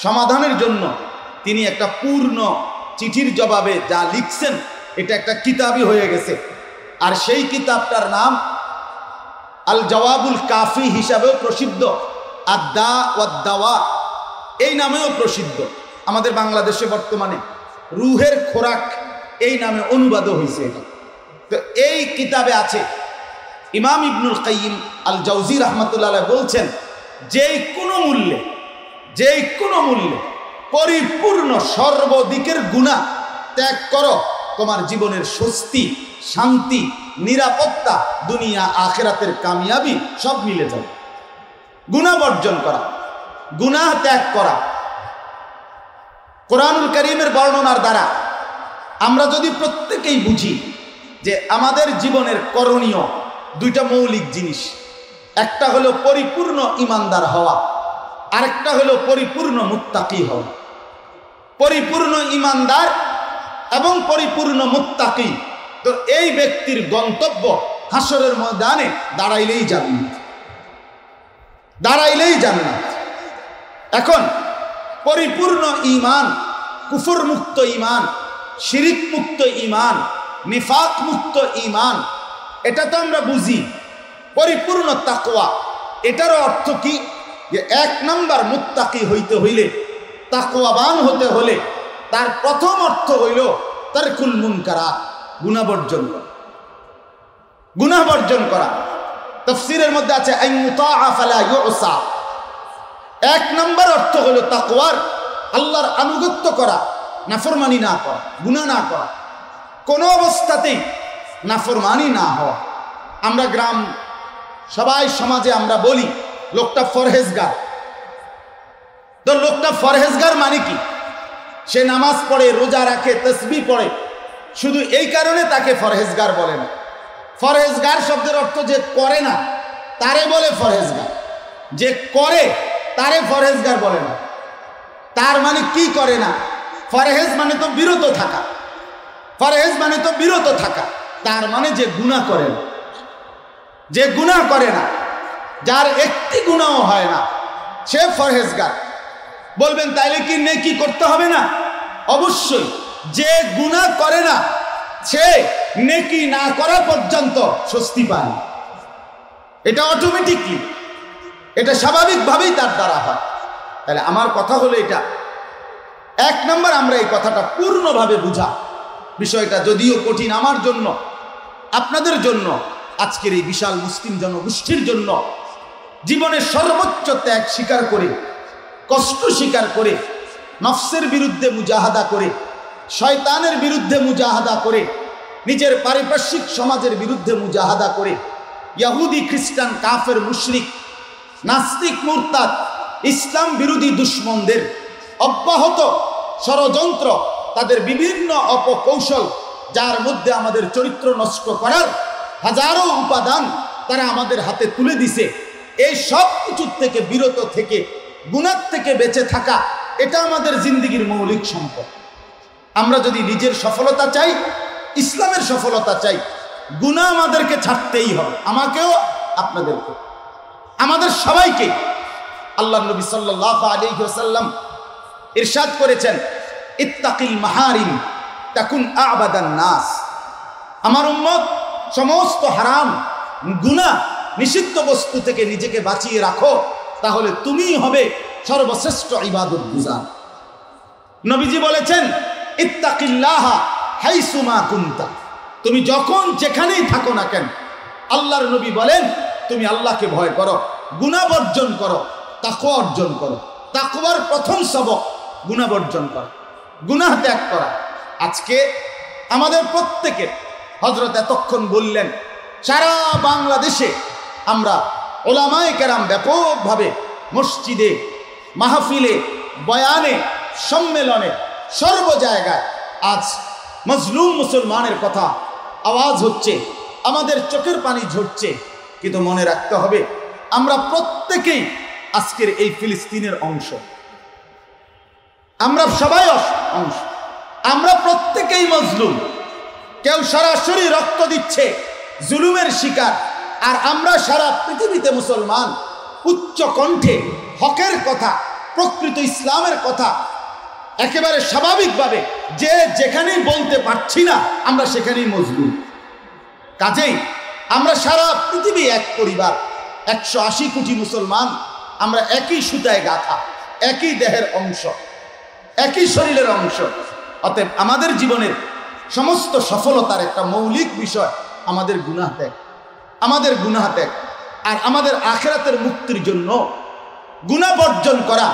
সমাধানের জন্য তিনি একটা পূর্ণ চিঠির জবাবে যা লিখছেন, এটা একটা কিতাবই হয়ে গেছে। আর সেই কিতাবটার নাম আল জওয়াবুল কাফি হিসাবেও প্রসিদ্ধ, আদ-দা ওয়াদ-দাওয়া এই নামেও প্রসিদ্ধ। আমাদের বাংলাদেশে বর্তমানে রুহের খোরাক এই নামে অনুবাদও হয়েছে। তো এই কিতাবে আছে ইমাম ইবনুল কাইয়িম আল জাওজি রাহমাতুল্লাহ আলাইহি বলছেন, যেই কোনো মূল্যে পরিপূর্ণ সর্বদিকের গুনাহ ত্যাগ করো, তোমার জীবনের স্বস্তি, শান্তি, নিরাপত্তা, দুনিয়া আখিরাতের কামিয়াবি সব মিলে যাবে। গুনাহ বর্জন করা, গুনাহ ত্যাগ করা। কোরআনুল কারীমের বর্ণনার দ্বারা আমরা যদি প্রত্যেকেই বুঝি যে আমাদের জীবনের করণীয় দুইটা মৌলিক জিনিস, একটা হলো পরিপূর্ণ ঈমানদার হওয়া, আরেকটা হলো পরিপূর্ণ মুত্তাকি হওয়া। পরিপূর্ণ ঈমানদার এবং পরিপূর্ণ মুত্তাকি, তো এই ব্যক্তির গন্তব্য হাসরের ময়দানে দাঁড়াইলেই জান্নাত। এখন পরিপূর্ণ ঈমান, কুফর মুক্ত ঈমান, শিরিক মুক্ত ঈমান, নিফাক মুক্ত ঈমান, এটা তো আমরা বুঝি। পরিপূর্ণ তাকওয়া, এটারও অর্থ কি? যে এক নাম্বার মুত্তাকি হইতে হইলে, তাকওয়াবান হতে হলে তার প্রথম অর্থ হইল তারকুল মুনকারাত, গুনাহ বর্জন করা। তাফসীরের মধ্যে আছে আন ইউতাআ ফালা ইউসা। এক নাম্বার অর্থ হলো তাকওয়ার, আল্লাহর আনুগত্য করা, নাফরমানি না করা, গুনাহ না করা, কোনো অবস্থাতেই নাফরমানি না হওয়া। আমরা সবাই সমাজে আমরা বলি লোকটা ফরহেজগার। তো লোকটা ফরহেজগার মানে কি? সে নামাজ পড়ে, রোজা রাখে, তাসবিহ পড়ে, শুধু এই কারণে তাকে ফরহেজগার বলে না। ফরহেজগার শব্দের অর্থ যে করে না তারে বলে ফরহেজগার, যে করে তারে ফরহেজগার বলে না। তার মানে কি করে না? ফরহেজ মানে তো বিরত থাকা, তার মানে যে গুনাহ করে না, যার একটি গুনাহও হয় না, সে ফরহেজগার। বলবেন তাইলে কি নেকি করতে হবে না? অবশ্যই। যে গুনাহ করে না সে নেকি না করা পর্যন্ত স্বস্তি পায়, এটা অটোমেটিকলি, এটা স্বাভাবিকভাবেই তার দ্বারা হয়। তাহলে আমার কথা হলো এটা, এক নম্বর আমরা এই কথাটা পূর্ণভাবে বুঝা। বিষয়টা যদিও কঠিন আমার জন্য, আপনাদের জন্য, আজকের এই বিশাল মুসলিম জনগোষ্ঠীর জন্য, জীবনের সর্বোচ্চ ত্যাগ স্বীকার করে, কষ্ট স্বীকার করে, নফসের বিরুদ্ধে মুজাহাদা করে, শয়তানের বিরুদ্ধে মুজাহাদা করে, নিজের পারিপার্শ্বিক সমাজের বিরুদ্ধে মুজাহাদা করে, ইহুদি, খ্রিস্টান, কাফের, মুশরিক, নাস্তিক, মুরতাদ, ইসলাম বিরোধী দুশমনদের অব্যাহত ষড়যন্ত্র, তাদের বিভিন্ন অপকৌশল, যার মধ্যে আমাদের চরিত্র নষ্ট করার হাজারো উপাদান তারা আমাদের হাতে তুলে দিছে, এই সব কিছুর থেকে বিরত থেকে, গুনাহ থেকে বেঁচে থাকা, এটা আমাদের জিন্দেগির মৌলিক সম্পদ। আমরা যদি নিজের সফলতা চাই, ইসলামের সফলতা চাই, গুনাহ আমাদেরকে ছাড়তেই হবে, আমাকেও, আপনাদেরকে, আমাদের সবাইকে। আল্লাহ নবী সাল্লাল্লাহু আলাইহি ওয়াসাল্লাম ইরশাদ করেছেন, ইত্তাকিল মাহারিম তাকুন আ'বাদান নাস। আমার উম্মত সমস্ত হারাম, গুনাহ, নিষিদ্ধ বস্তু থেকে নিজেকে বাঁচিয়ে রাখো, তাহলে তুমিই হবে সর্বশ্রেষ্ঠ ইবাদত গুজার। নবীজি বলেছেন, ইত্তাকিল্লাহা হাইসুমা কুনতা। তুমি যখন যেখানেই থাকো না কেন, আল্লাহর নবী বলেন তুমি আল্লাহকে ভয় করো, গুনাহ বর্জন করো, তাকওয়া অর্জন করো। তাকওয়ার প্রথম সবক গুনাহ বর্জন করা, গুনাহ ত্যাগ করা। আজকে আমাদের প্রত্যেকের, হযরত এতক্ষণ বললেন, সারা বাংলাদেশে আমরা ওলামায়ে কেরাম ব্যাপকভাবে মসজিদে, মাহফিলে, বয়ানে, সম্মেলনে, সর্ব জায়গায় আজ মজলুম মুসলমানের কথা আওয়াজ হচ্ছে, আমাদের চোখের পানি ঝরছে। কিন্তু মনে রাখতে হবে, আমরা প্রত্যেকেই আজকের এই ফিলিস্তিনের অংশ, আমরা সবাই অংশ, আমরা প্রত্যেকেই মজলুম। কেউ সরাসরি রক্ত দিচ্ছে, জুলুমের শিকার, আর আমরা সারা পৃথিবীতে মুসলমান উচ্চ কণ্ঠে হকের কথা, প্রকৃত ইসলামের কথা একেবারে স্বাভাবিকভাবে যে যেখানেই বলতে পারছি না, আমরা সেখানেই মজলুম। কাজেই আমরা সারা পৃথিবী এক পরিবার, 180 কোটি মুসলমান, আমরা একই সুতায় গাঁথা, একই দেহের অংশ, একই শরীরের অংশ। অতএব আমাদের জীবনের সমস্ত সফলতার একটা মৌলিক বিষয় আমাদের গুনাহ ত্যাগ, আমাদের গুনাহ ত্যাগ। আর আমাদের আখিরাতের মুক্তির জন্য গুনাহ বর্জন করা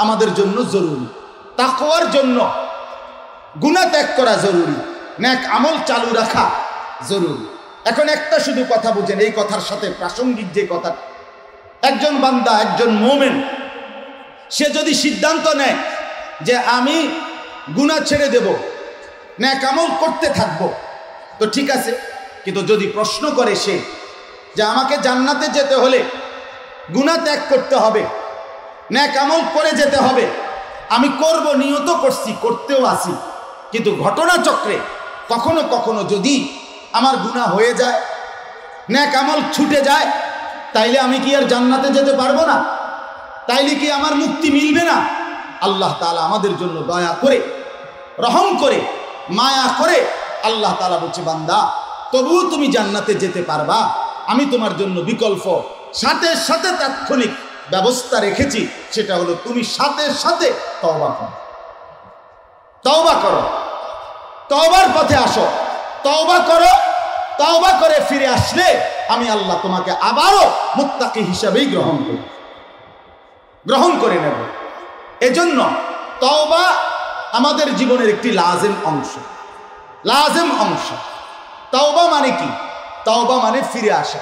আমাদের জন্য জরুরি। তাকওয়ার জন্য গুনাহ ত্যাগ করা জরুরি, নেক আমল চালু রাখা জরুরি। এখন একটা শুধু কথা বুঝেন, এই কথার সাথে প্রাসঙ্গিক যে কথা, একজন বান্দা, একজন মুমিন, সে যদি সিদ্ধান্ত নেয় যে আমি গুনাহ ছেড়ে দেব, নেক আমল করতে থাকবো, তো ঠিক আছে। কিন্তু যদি প্রশ্ন করে সে যে আমাকে জান্নাতে যেতে হলে গুনাহ ত্যাগ করতে হবে, নেক আমল করে যেতে হবে, আমি করব, নিয়ত করছি, করতেও আসি, কিন্তু ঘটনাচক্রে কখনো কখনো যদি আমার গুনাহ হয়ে যায়, নেক আমল ছুটে যায়, তাইলে আমি কি আর জান্নাতে যেতে পারবো না? তাইলে কি আমার মুক্তি মিলবে না? আল্লাহ তাআলা আমাদের জন্য দয়া করে, রহম করে, মায়া করে আল্লাহ তাআলা বলছে, বান্দা তবুও তুমি জান্নাতে যেতে পারবা, আমি তোমার জন্য বিকল্প সাথে সাথে তাৎক্ষণিক ব্যবস্থা রেখেছি। সেটা হলো তুমি সাথে সাথে তওবা করো, তওবা করো, তওবার পথে আসো, তওবা করো। তওবা করে ফিরে আসলে আমি আল্লাহ তোমাকে আবারও মুত্তাকি হিসাবেই গ্রহণ করে নেব। এজন্য তওবা আমাদের জীবনের একটি লাজেম অংশ, লাজেম অংশ। তওবা মানে কি? তওবা মানে ফিরে আসা।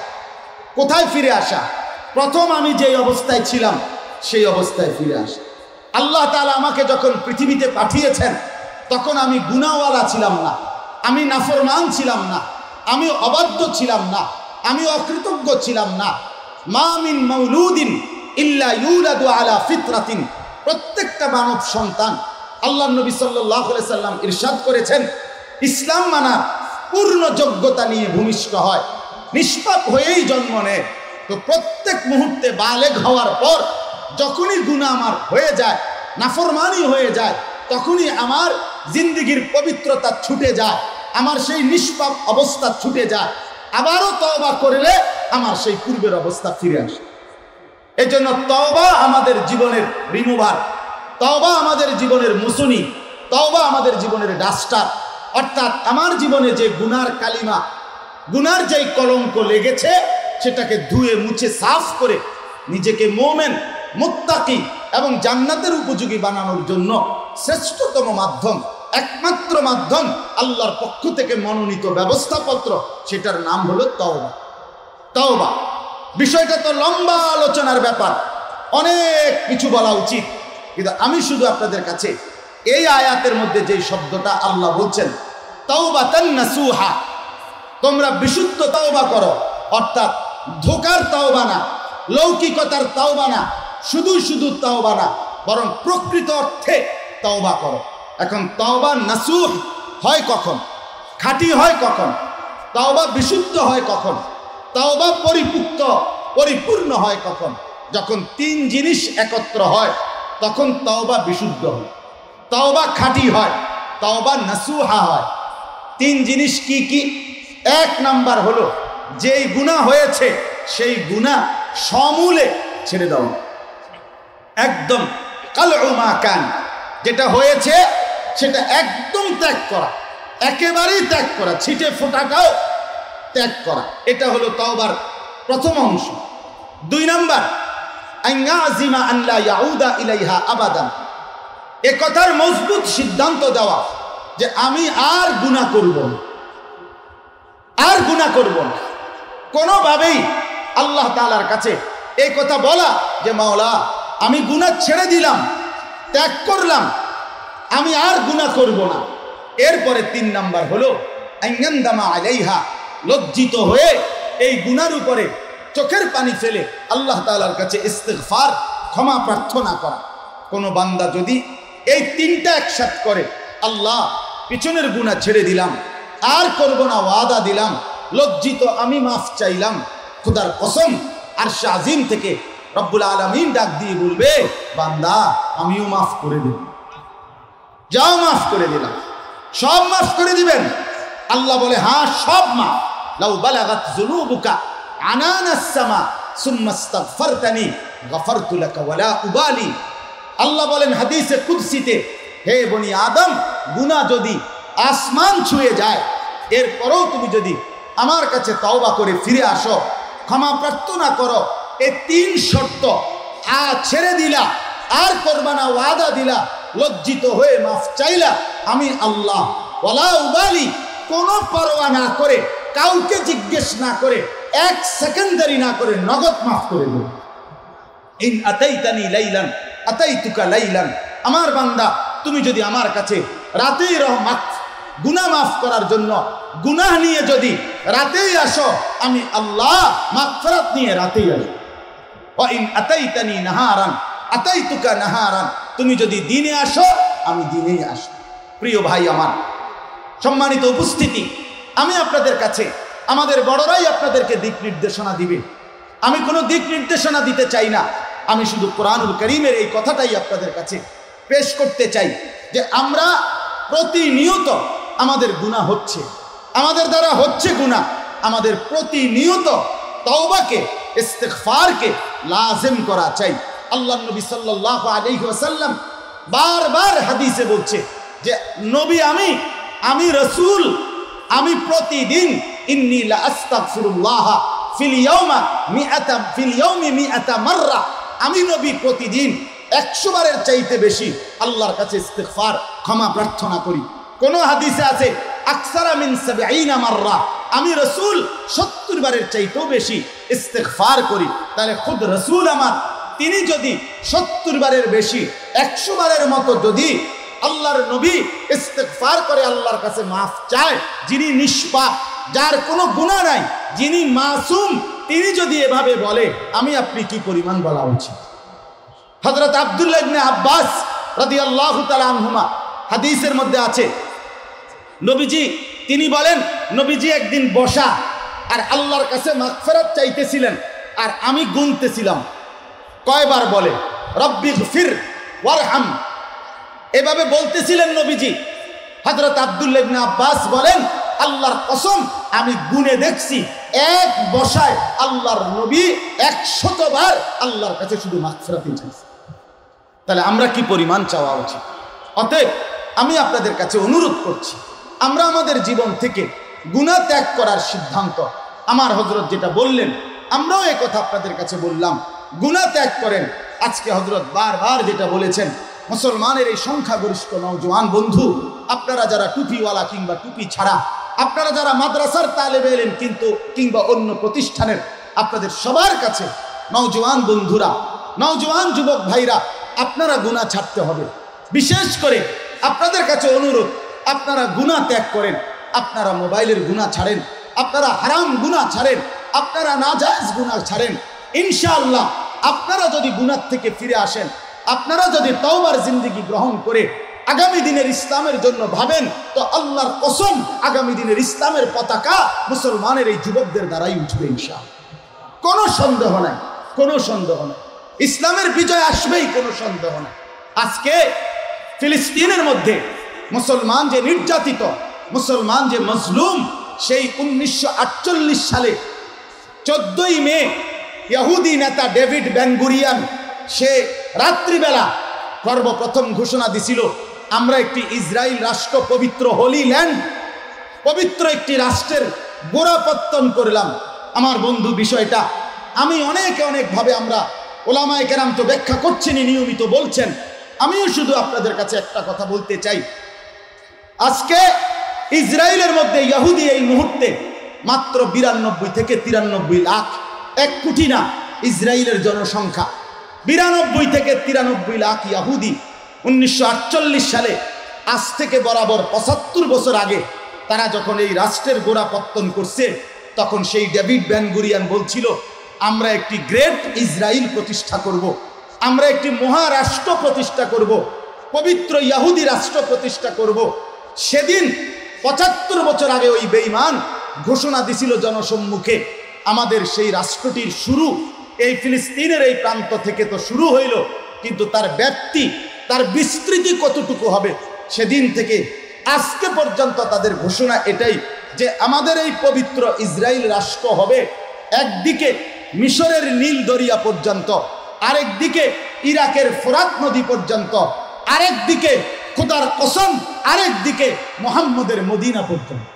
কোথায় ফিরে আসা? প্রথম আমি যেই অবস্থায় ছিলাম সেই অবস্থায় ফিরে আসা। আল্লাহ তাআলা আমাকে যখন পৃথিবীতে পাঠিয়েছেন তখন আমি গুনাহওয়ালা ছিলাম না, আমি নাফরমান ছিলাম না, আমি অবাধ্য ছিলাম না, আমি অকৃতজ্ঞ ছিলাম না। মা মিন মাউলুদিন ইল্লা ইউলাদু আলা ফিতরাতিন। প্রত্যেকটা মানব সন্তান, আল্লাহর নবী সাল্লাল্লাহু আলাইহি সাল্লাম ইরশাদ করেছেন, ইসলাম মানার পূর্ণ যোগ্যতা নিয়ে ভূমিষ্ঠ হয়, নিষ্পাপ হয়েই জন্ম নেয়। তো প্রত্যেক মুহূর্তে বালেগ হওয়ার পর যখনই গুনাহ আমার হয়ে যায়, নাফরমানি হয়ে যায়, তখনই আমার জিন্দেগির পবিত্রতা ছুটে যায়, আমার সেই নিষ্পাপ অবস্থা ছুটে যায়। আবারও তওবা করলে আমার সেই পূর্বের অবস্থা ফিরে আসে। এজন্য তওবা আমাদের জীবনের রিমুভার, তওবা আমাদের জীবনের মুসুনি, তওবা আমাদের জীবনের ডাস্টার। অর্থাৎ আমার জীবনে যে গুনার কালিমা, গুনার যেই কলঙ্ক লেগেছে, সেটাকে ধুয়ে মুছে সাফ করে নিজেকে মুমিন, মুত্তাকি এবং জান্নাতের উপযোগী বানানোর জন্য শ্রেষ্ঠতম মাধ্যম, একমাত্র মাধ্যম, আল্লাহর পক্ষ থেকে মনোনীত ব্যবস্থাপত্র, সেটার নাম হলো তওবা। তওবা বিষয়টা তো লম্বা আলোচনার ব্যাপার, অনেক কিছু বলা উচিত, কিন্তু আমি শুধু আপনাদের কাছে এই আয়াতের মধ্যে যেই শব্দটা আল্লাহ বলছেন, তাওবাতান নাসুহা, তোমরা বিশুদ্ধ তওবা করো। অর্থাৎ ধোকার তওবা না, লৌকিকতার তওবা না, শুধু শুধু তওবা না, বরং প্রকৃত অর্থে তওবা করো। এখন তওবা নাসুহ হয় কখন? খাঁটি হয় কখন? তওবা বিশুদ্ধ হয় কখন? তওবা পরিপূর্ণ হয় কখন? যখন তিন জিনিস একত্র হয় তখন তওবা বিশুদ্ধ হয়, তওবা খাঁটি হয়, তওবা নাসুহা হয়। তিন জিনিস কি কি? এক নাম্বার হলো যেই গুনাহ হয়েছে সেই গুনাহ সমূলে ছেড়ে দাও, একদম কালউ মা কান, যেটা হয়েছে সেটা একদম ত্যাগ করা, একেবারেই ত্যাগ করা, ছিটে ফোঁটাটাও ত্যাগ করা। এটা হলো তওবার প্রথম অংশ। দুই নাম্বার, আইয়াজিমা আন লা ইয়াউদা ইলাইহা আবাদান, এ কথার মজবুত সিদ্ধান্ত দেওয়া যে আমি আর গুনাহ করব না, আর গুনাহ করব না। কোনোভাবেই আল্লাহ তাআলার কাছে এই কথা বলা যে মাওলা আমি গুনাহ ছেড়ে দিলাম, ত্যাগ করলাম, আমি আর গুনাহ করব না। এরপরে তিন নাম্বার হলো আইয়ান্দামা আলাইহা, লজ্জিত হয়ে এই গুনার উপরে চোখের পানি ফেলে আল্লাহ তাআলার কাছে ইস্তিগফার, ক্ষমা প্রার্থনা করা। কোনো বান্দা যদি এই তিনটা একসাথে করে, আল্লাহ পিছনের গুনাহ ছেড়ে দিলাম, আর করব না, ওয়াদা দিলাম, লজ্জিত আমি মাফ চাইলাম, খোদার কসম আরশে আজিম থেকে রব্বুল আলামিন ডাক দিয়ে বলবে, বান্দা আমিও মাফ করে দেব, যাও মাফ করে দিলাম। সব মাফ করে দিবেন? আল্লাহ বলে হ্যাঁ, সব মাফ। লাউ বালাগাত যুনুবুকা আনানাস সামা সুম্মা ইস্তাগফারতানি গফারতু লাকা ওয়ালা উবালি। আল্লাহ বলেন হাদিসে কুদসিতে, হে বনি আদম, গুনাহ যদি আসমান ছুঁয়ে যায়, এরপরেও তুমি যদি আমার কাছে তওবা করে ফিরে আসো, ক্ষমা প্রার্থনা করো, এই 3 শর্ত ছেড়ে দিলা, আর করবা না, ওয়াদা দিলা, লজ্জিত হয়ে মাফ চাইলা, আমি আল্লাহ ওয়ালা উবালি, কোনো পরোয়া না করে, কাউকে জিজ্ঞেস না করে, 1 সেকেন্ড দেরি না করে নগদ মাফ করে দেব। ইন আতাইতানি লাইলান আতাইতুকা লাইলান, আমার বান্দা তুমি যদি আমার কাছে রাতেই গুনাহ মাফ করার জন্য গুনাহ নিয়ে যদি রাতেই আসো, আমি আল্লাহ মাগফিরাত নিয়ে রাতেই আসো। ওয়া ইন আতাইতানি নাহারান আতাইতুকা নাহারান, তুমি যদি দিনে আসো, আমি দিনেই আসো। প্রিয় ভাই আমার, সম্মানিত উপস্থিতি, আমি আপনাদের কাছে, আমাদের বড়রাই আপনাদেরকে দিক নির্দেশনা দিবে, আমি কোনো দিক নির্দেশনা দিতে চাই না। আমি শুধু কোরআনুল কারীমের এই কথাটাই আপনাদের কাছে পেশ করতে চাই যে আমরা প্রতিনিয়ত আমাদের গুনাহ হচ্ছে, আমাদের দ্বারা হচ্ছে গুনাহ, আমাদের প্রতিনিয়ত তওবাকে, ইস্তিগফারকে লাজিম করা চাই। আল্লাহর নবী সাল্লাল্লাহু আলাইহি ওয়াসাল্লাম বারবার হাদিসে বলছে যে নবী আমি রাসূল, আমি প্রতিদিন ইন্নী লা আস্তাগফিরুল্লাহ ফিল ইয়াউমি মিআতা মাররা, আমি নবী প্রতিদিন 100 বারের চাইতে বেশি আল্লাহর কাছে ইস্তিগফার, ক্ষমা প্রার্থনা করি। কোন হাদিসে আছে আকসারা মিন 70 মাররা, আমি রাসূল 70 বারের চাইতেও বেশি ইস্তিগফার করি। তাহলে খুদ রাসূল আমার, তিনি যদি 70 বারের বেশি, 100 বারের মতো যদি আল্লাহর নবী ইস্তিগফার করে, আল্লাহর কাছে মাফ চায়, যিনি নিষ্পাপ, যার কোনো গুনাহ নাই, যিনি মাসুম, তিনি যদি এভাবে বলে, আমি আপনি কি পরিমাণ বলা উচিত? হযরত আব্দুল্লাহ ইবনে আব্বাস রাদিয়াল্লাহু তাআলা আনহুমা হাদিসের মধ্যে আছে, নবীজি তিনি বলেন, নবীজি একদিন বসা আর আল্লাহর কাছে মাগফিরাত চাইতেছিলেন, আর আমি গুনতেছিলাম কয়বার বলে রব্বিগফির ওয়ারহাম, এভাবে বলতেছিলেন নবীজি। হযরত আব্দুল্লাহ ইবনে আব্বাস বলেন, আল্লাহর কসম আমি গুনে দেখছি, এক বসায় আল্লাহর নবী 100 বার আল্লাহর কাছে শুধু মাগফিরাতই চাইছে। তাহলে আমরা কি পরিমাণ চাওয়া উচিত? অতএব আমি আপনাদের কাছে অনুরোধ করছি, আমরা আমাদের জীবন থেকে গুনাহ ত্যাগ করার সিদ্ধান্ত, আমার হযরত যেটা বললেন, আমরাও এই কথা আপনাদের কাছে বললাম, গুনাহ ত্যাগ করেন। আজকে হযরত বারবার যেটা বলেছেন, মুসলমানের এই সংখ্যাগরিষ্ঠ নওজোয়ান বন্ধু, আপনারা যারা টুপিওয়ালা কিংবা টুপি ছাড়া, আপনারা যারা মাদ্রাসার তালেবে ইলম কিংবা অন্য প্রতিষ্ঠানের, আপনাদের সবার কাছে নওজোয়ান বন্ধুরা, নওজোয়ান যুবক ভাইরা, আপনারা গুনাহ ছাড়তে হবে। বিশেষ করে আপনাদের কাছে অনুরোধ, আপনারা গুনাহ ত্যাগ করেন, আপনারা মোবাইলের গুনাহ ছাড়েন, আপনারা হারাম গুনাহ ছাড়েন, আপনারা নাজায়েজ গুনাহ ছাড়েন। ইনশাআল্লাহ আপনারা যদি গুনাহ থেকে ফিরে আসেন, আপনারা যদি তওবার জিন্দেগি গ্রহণ করে আগামী দিনের ইসলামের জন্য ভাবেন, তো আল্লাহর কসম আগামী দিনের ইসলামের পতাকা মুসলমানের এই যুবকদের দ্বারাই উঠবে ইনশাআল্লাহ। কোনো সন্দেহ নাই, কোনো সন্দেহ নাই, ইসলামের বিজয় আসবেই, কোনো সন্দেহ নাই। আজকে ফিলিস্তিনের মধ্যে মুসলমান যে নির্যাতিত, মুসলমান যে মজলুম, সেই 1948 সালে 14ই মে ইহুদি নেতা ডেভিড বেন-গুরিয়ন সে রাত্রিবেলা সর্বপ্রথম ঘোষণা দিছিল, আমরা একটি ইসরায়েল রাষ্ট্র, পবিত্র হোলি ল্যান্ড, পবিত্র একটি রাষ্ট্রের গোড়াপত্তন করলাম। আমার বন্ধু, বিষয়টা আমি অনেকভাবে আমরা ওলামায়ে কেরাম তো ব্যাখ্যা করছেনই, নিয়মিত বলছেন, আমিও শুধু আপনাদের কাছে একটা কথা বলতে চাই। আজকে ইসরায়েলের মধ্যে ইহুদি এই মুহূর্তে মাত্র 92 থেকে 93 লাখ, 1 কোটি না। ইসরায়েলের জনসংখ্যা 92 থেকে 93 লাখ ইহুদি। 1948 সালে, আজ থেকে বরাবর 75 বছর আগে, তারা যখন এই রাষ্ট্রের গোড়াপত্তন করছে, তখন সেই ডেভিড বেন-গুরিয়ন বলছিল, আমরা একটি গ্রেট ইসরায়েল প্রতিষ্ঠা করব, আমরা একটি মহারাষ্ট্র প্রতিষ্ঠা করব, পবিত্র ইহুদি রাষ্ট্র প্রতিষ্ঠা করব। সেদিন 75 বছর আগে ওই বেঈমান ঘোষণা দিছিল জনসম্মুখে, আমাদের সেই রাষ্ট্রটির শুরু এই ফিলিস্তিনের এই প্রান্ত থেকে তো শুরু হইল, কিন্তু তার ব্যাপ্তি, তার বিস্তৃতি কতটুকু হবে, সেদিন থেকে আজকে পর্যন্ত তাদের ঘোষণা এটাই যে আমাদের এই পবিত্র ইসরায়েল রাষ্ট্র হবে একদিকে মিশরের নীল দরিয়া পর্যন্ত, আরেকদিকে ইরাকের ফোরাত নদী পর্যন্ত, আরেকদিকে খোদার কসম আরেক দিকে মুহাম্মদের মদিনা পর্যন্ত,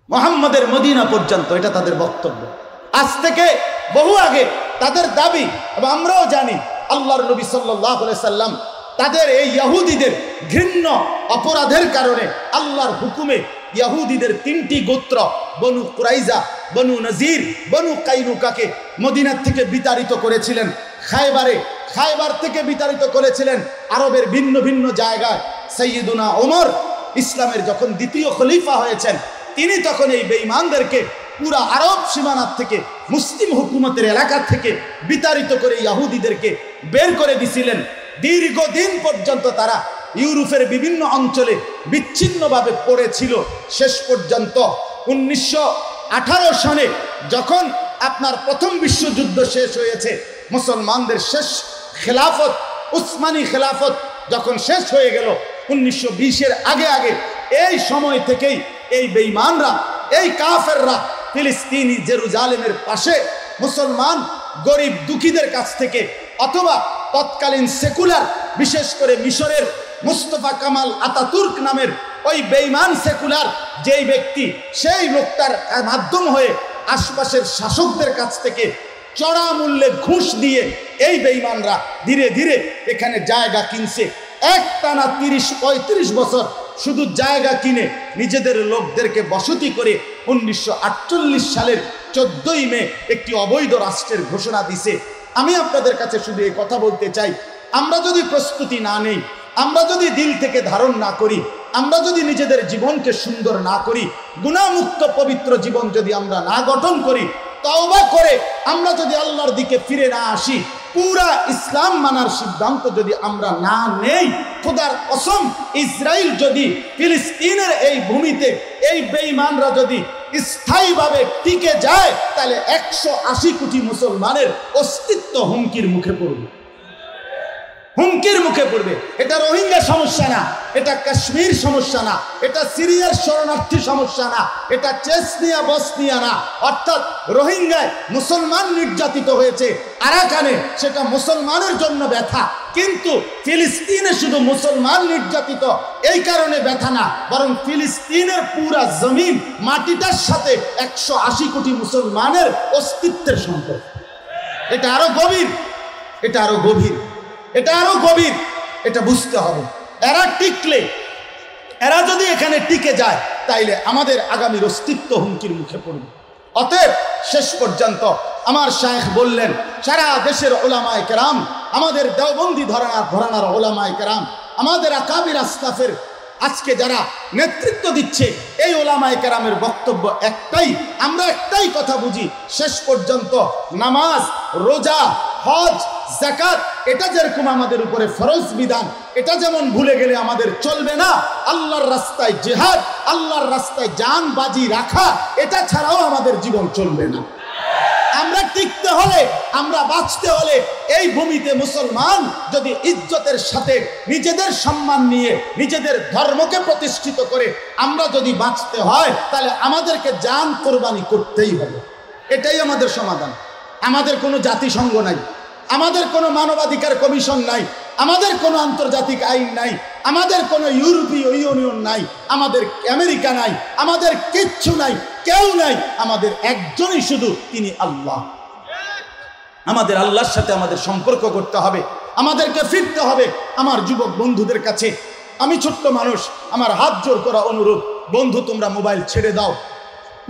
মুহাম্মদের মদিনা পর্যন্ত, এটা তাদের বক্তব্য। আজ থেকে বহু আগে তাদের দাবি, এবং আমরাও জানি আল্লাহর নবী সাল্লাল্লাহু আলাইহি সাল্লাম তাদের এই ইহুদিদের ঘৃণ্য অপরাধের কারণে আল্লাহর হুকুমে ইহুদিদের 3টি গোত্র বনু কুরাইজা, বনু নজির, বনু কাইনুকাকে মদিনার থেকে বিতাড়িত করেছিলেন। খায়বার থেকে বিতাড়িত করেছিলেন আরবের ভিন্ন ভিন্ন জায়গায়। সাইয়্যিদুনা ওমর ইসলামের যখন দ্বিতীয় খলিফা হয়েছেন, তিনি তখন এই বেঈমানদেরকে পুরা আরব সীমানার থেকে, মুসলিম হুকুমতের এলাকা থেকে বিতাড়িত করে ইহুদিদেরকে বের করে দিছিলেন। দীর্ঘদিন পর্যন্ত তারা ইউরোপের বিভিন্ন অঞ্চলে বিচ্ছিন্নভাবে পড়েছিল। শেষ পর্যন্ত 1918 সনে যখন আপনার প্রথম বিশ্বযুদ্ধ শেষ হয়েছে, মুসলমানদের শেষ খেলাফত, উসমানী খেলাফত যখন শেষ হয়ে গেল 1920-এর আগে এই সময় থেকেই এই বেঈমানরা, এই কাফেররা ফিলিস্তিনি জেরুজালেমের পাশে মুসলমান গরিব দুঃখীদের কাছ থেকে, অথবা তৎকালীন সেকুলার, বিশেষ করে মিশরের মুস্তফা কামাল আতাতুর্ক নামের ওই বেঈমান সেকুলার যেই ব্যক্তি, সেই লোকটার মাধ্যম হয়ে আশপাশের শাসকদের কাছ থেকে চড়া মূল্যে ঘুষ দিয়ে এই বেঈমানরা ধীরে ধীরে এখানে জায়গা কিনছে। একটানা 30-35 বছর শুধু জায়গা কিনে নিজেদের লোকদেরকে বসতি করে 1948 সালের 14ই মে একটি অবৈধ রাষ্ট্রের ঘোষণা দিছে। আমি আপনাদের কাছে শুধু এই কথা বলতে চাই, আমরা যদি প্রস্তুতি না নেই, আমরা যদি দিল থেকে ধারণ না করি, আমরা যদি নিজেদের জীবনকে সুন্দর না করি, গুনাহমুক্ত পবিত্র জীবন যদি আমরা না গঠন করি, তওবা করে আমরা যদি আল্লাহর দিকে ফিরে না আসি, পুরা ইসলাম মানার সিদ্ধান্ত যদি আমরা না নেই, খোদার কসম ইসরাইল যদি ফিলিস্তিনের এই ভূমিতে এই বেঈমানরা যদি স্থায়ীভাবে টিকে যায়, তাহলে 180 কোটি মুসলমানের অস্তিত্ব হুমকির মুখে পড়বে, হুমকির মুখে পড়বে। এটা রোহিঙ্গা সমস্যা না, এটা কাশ্মীর সমস্যা না, এটা সিরিয়ার শরণার্থী সমস্যা না, এটা চেচনিয়া বসনিয়া না। অর্থাৎ রোহিঙ্গায় মুসলমান নির্যাতিত হয়েছে আরাকানে, সেটা মুসলমানের জন্য ব্যথা, কিন্তু ফিলিস্তিনে শুধু মুসলমান নির্যাতিত এই কারণে ব্যথা না, বরং ফিলিস্তিনের পুরা জমিন মাটিটার সাথে 180 কোটি মুসলমানের অস্তিত্বের সম্পর্ক। এটা আরো গভীর, এটা আরো গভীর, এটা আরো গভীর, এটা বুঝতে হবে। এরা টিকলে, এরা যদি এখানে টিকে যায়, তাইলে আমাদের আগামীর অস্তিত্ব হুমকির মুখে পড়বে। অতএব শেষ পর্যন্ত আমার শায়েখ বললেন, সারা দেশের ওলামায়ে কেরাম, আমাদের দেওবন্দি ঘরানার ওলামায়ে কেরাম, আমাদের আকাবির আসলাফের আজকে যারা নেতৃত্ব দিচ্ছে, এই ওলামায়ে কেরামের বক্তব্য একটাই, আমরা একটাই কথা বুঝি, শেষ পর্যন্ত নামাজ, রোজা, হজ, যাকাত, এটা যেরকম আমাদের উপরে ফরজ বিধান, এটা যেমন ভুলে গেলে আমাদের চলবে না, আল্লাহর রাস্তায় জিহাদ, আল্লাহর রাস্তায় জান বাজি রাখা, এটা ছাড়াও আমাদের জীবন চলবে না। আমরা টিকতে হলে, আমরা বাঁচতে হলে, এই ভূমিতে মুসলমান যদি ইজ্জতের সাথে নিজেদের সম্মান নিয়ে নিজেদের ধর্মকে প্রতিষ্ঠিত করে আমরা যদি বাঁচতে হয়, তাহলে আমাদেরকে জান কোরবানি করতেই হবে। এটাই আমাদের সমাধান। আমাদের কোনো জাতিসংঘ নাই, আমাদের কোনো মানবাধিকার কমিশন নাই, আমাদের কোনো আন্তর্জাতিক আইন নাই, আমাদের কোনো ইউরোপীয় ইউনিয়ন নাই, আমাদের আমেরিকা নাই, আমাদের কিচ্ছু নাই, কেউ নাই, আমাদের একজনই শুধু, তিনি আল্লাহ। আমাদের আল্লাহর সাথে আমাদের সম্পর্ক করতে হবে, আমাদেরকে ফিরতে হবে। আমার যুবক বন্ধুদের কাছে আমি ছোট্ট মানুষ, আমার হাত জোর করা অনুরোধ, বন্ধু তোমরা মোবাইল ছেড়ে দাও,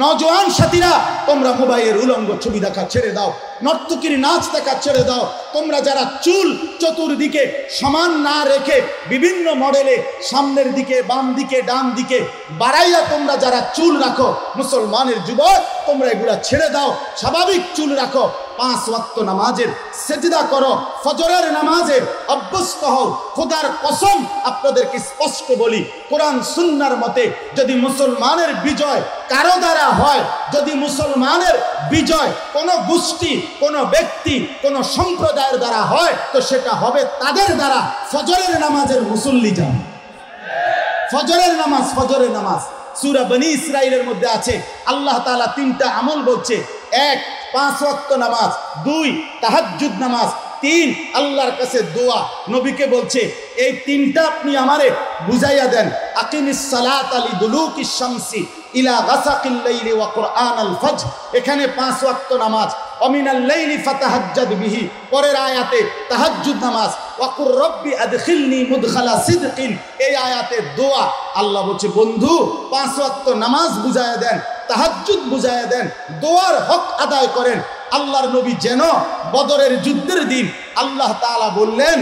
নওজোয়ান সাথীরা তোমরা মোবাইলের উলঙ্গ ছবি দেখা ছেড়ে দাও, নর্তকীর নাচ দেখা ছেড়ে দাও। তোমরা যারা চুল চতুর্দিকে সমান না রেখে বিভিন্ন মডেলে সামনের দিকে, বাম দিকে, ডান দিকে বাড়াইয়া তোমরা যারা চুল রাখো, মুসলমানের যুবক তোমরা এগুলা ছেড়ে দাও, স্বাভাবিক চুল রাখো, 5 ওয়াক্ত নামাজের সেজদা করো, ফজরের নামাজে অভ্যস্ত হও। খোদার কসম আপনাদেরকে স্পষ্ট বলি, কোরআন সুন্নাহর মতে যদি মুসলমানের বিজয় কারো দ্বারা হয়, যদি মুসলমানের বিজয় কোনো গোষ্ঠী, কোনো ব্যক্তি, কোনো সম্প্রদায়ের দ্বারা হয়, তো সেটা হবে তাদের দ্বারা ফজরের নামাজের মুসল্লি যান। ফজরের নামাজ, ফজরের নামাজ সূরা বনী ইসরাইলের মধ্যে আছে, আল্লাহ তাআলা 3টা আমল বলছে। 1 5 ওয়াক্ত নামাজ, 2 তাহাজ্জুদ নামাজ, তিন আল্লাহর কাছে দোয়া। নবীকে বলছে এই তিনটা আপনি আমারে বুঝাইয়া দেন। আকিমিস সালাতা লিদুলুকিশ শামসি ইলা গাসাকিল লাইলি ওয়া কুরআনাল ফজর, এখানে 5 ওয়াক্ত নামাজ। অমিনাল লাইলি ফাতাহাজ্জাদ বিহি, পরের আয়াতে তাহাজ্জুদ নামাজ। ওয়া কুর রব্বি আদখিলনি মুদখালা সিদকিন, এই আয়াতে দোয়া। আল্লাহ বলছে বন্ধু 5 ওয়াক্ত নামাজ বুঝাইয়া দেন, তাহাজ্জুদ বুঝাইয়া দেন, দোয়ার হক আদায় করেন। আল্লাহর নবী যেন বদরের যুদ্ধের দিন আল্লাহ তাআলা বললেন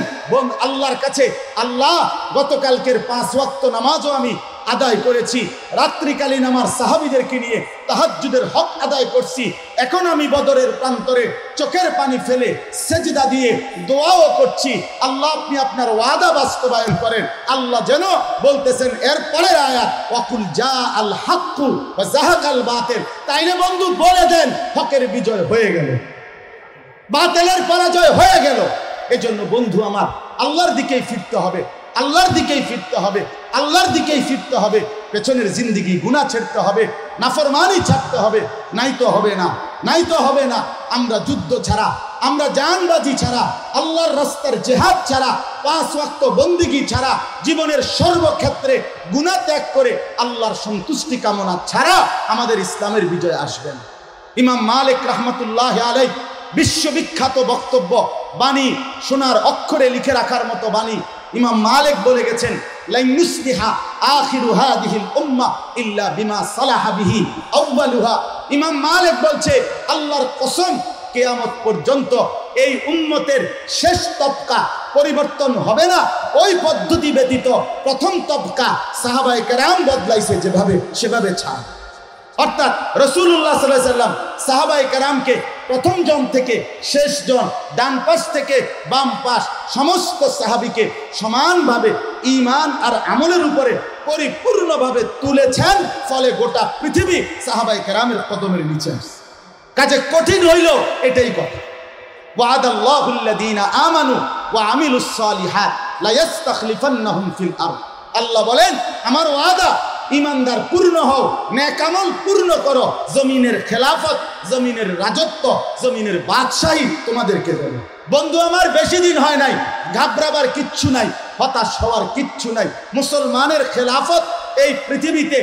আল্লাহর কাছে, আল্লাহ গতকালকের 5 ওয়াক্ত নামাজও আমি আদায় করেছি, রাত্রিকালীন আমার সাহাবীদেরকে নিয়ে তাহাজ্জুদের হক আদায় করছি, এখন আমি বদরের প্রান্তরে চোখের পানি ফেলে সেজদা দিয়ে দোয়াও করছি, আল্লাহ আপনি আপনার ওয়াদা বাস্তবায়ন করেন। আল্লাহ যেন বলতেছেন এর পরের আয়াত ওয়াকুল জা আল হাক্কু ওয়া যাহাকাল বাতিল, তাইলে বন্ধু বলে দেন হকের বিজয় হয়ে গেল, বাতিলের পরাজয় হয়ে গেল। এজন্য বন্ধু আমার আল্লাহর দিকেই ফিরতে হবে, আল্লাহর দিকেই ফিরতে হবে, আল্লাহর দিকেই ফিরতে হবে। পেছনের জিন্দেগি গুনাহ ছাড়তে হবে, নাফরমানি ছাড়তে হবে, নাই তো হবে না, নাই তো হবে না। আমরা যুদ্ধ ছাড়া, আমরা জানবাজি ছাড়া, আল্লাহর রাস্তার জিহাদ ছাড়া, 5 ওয়াক্ত বন্দেগী ছাড়া, জীবনের সর্বক্ষেত্রে গুনাহ ত্যাগ করে আল্লাহর সন্তুষ্টি কামনা ছাড়া আমাদের ইসলামের বিজয় আসবে না। ইমাম মালিক রাহমাতুল্লাহ আলাইহি বিশ্ববিখ্যাত বক্তব্য, বাণী সোনার অক্ষরে লিখে রাখার মতো বাণী। ইমাম মালিক বলে গেছেন লা ইউসলিহা আখিরু হাদিহিল উম্মাহ ইল্লা বিমা সালাহা বিহি আউয়ালুহা। ইমাম মালিক বলছে আল্লাহর কসম কিয়ামত পর্যন্ত এই উম্মতের শেষ তবকা পরিবর্তন হবে না ওই পদ্ধতি ব্যতীত প্রথম তবকা সাহাবায়ে কেরাম বদলাইছে যেভাবে সেভাবে ছাড়। অর্থাৎ রাসূলুল্লাহ সাল্লাল্লাহু আলাইহি সাল্লাম সাহাবায়ে কেরামকে প্রথম জন থেকে শেষ জন, ডান পাশ থেকে বাম পাশ, সমস্ত সাহাবীকে সমানভাবে ঈমান আর আমলের উপরে পরিপূর্ণভাবে তুলেছেন। ফলে গোটা পৃথিবী সাহাবায়ে কেরামের কদমের নিচে আসে। কাজে কঠিন হইল এটাই কথা। ওয়াদাল্লাহুল্লাযীনা আমানু ওয়া আমিলুস সালিহাত লা ইস্তাখলিফান্নাহুম ফিল আরদ। আল্লাহ বলেন আমার ওয়াদা, ইমানদার পূর্ণ হও, নেক আমল পূর্ণ করো, জমিনের খেলাফত, জমিনের রাজত্ব, জমিনের বাদশাহী তোমাদেরকে দেবে। বন্ধু আমার বেশি দিন হয় নাই, ঘাবড়াবার কিচ্ছু নাই, হতাশ হওয়ার কিচ্ছু নাই। মুসলমানের খেলাফত এই পৃথিবীতে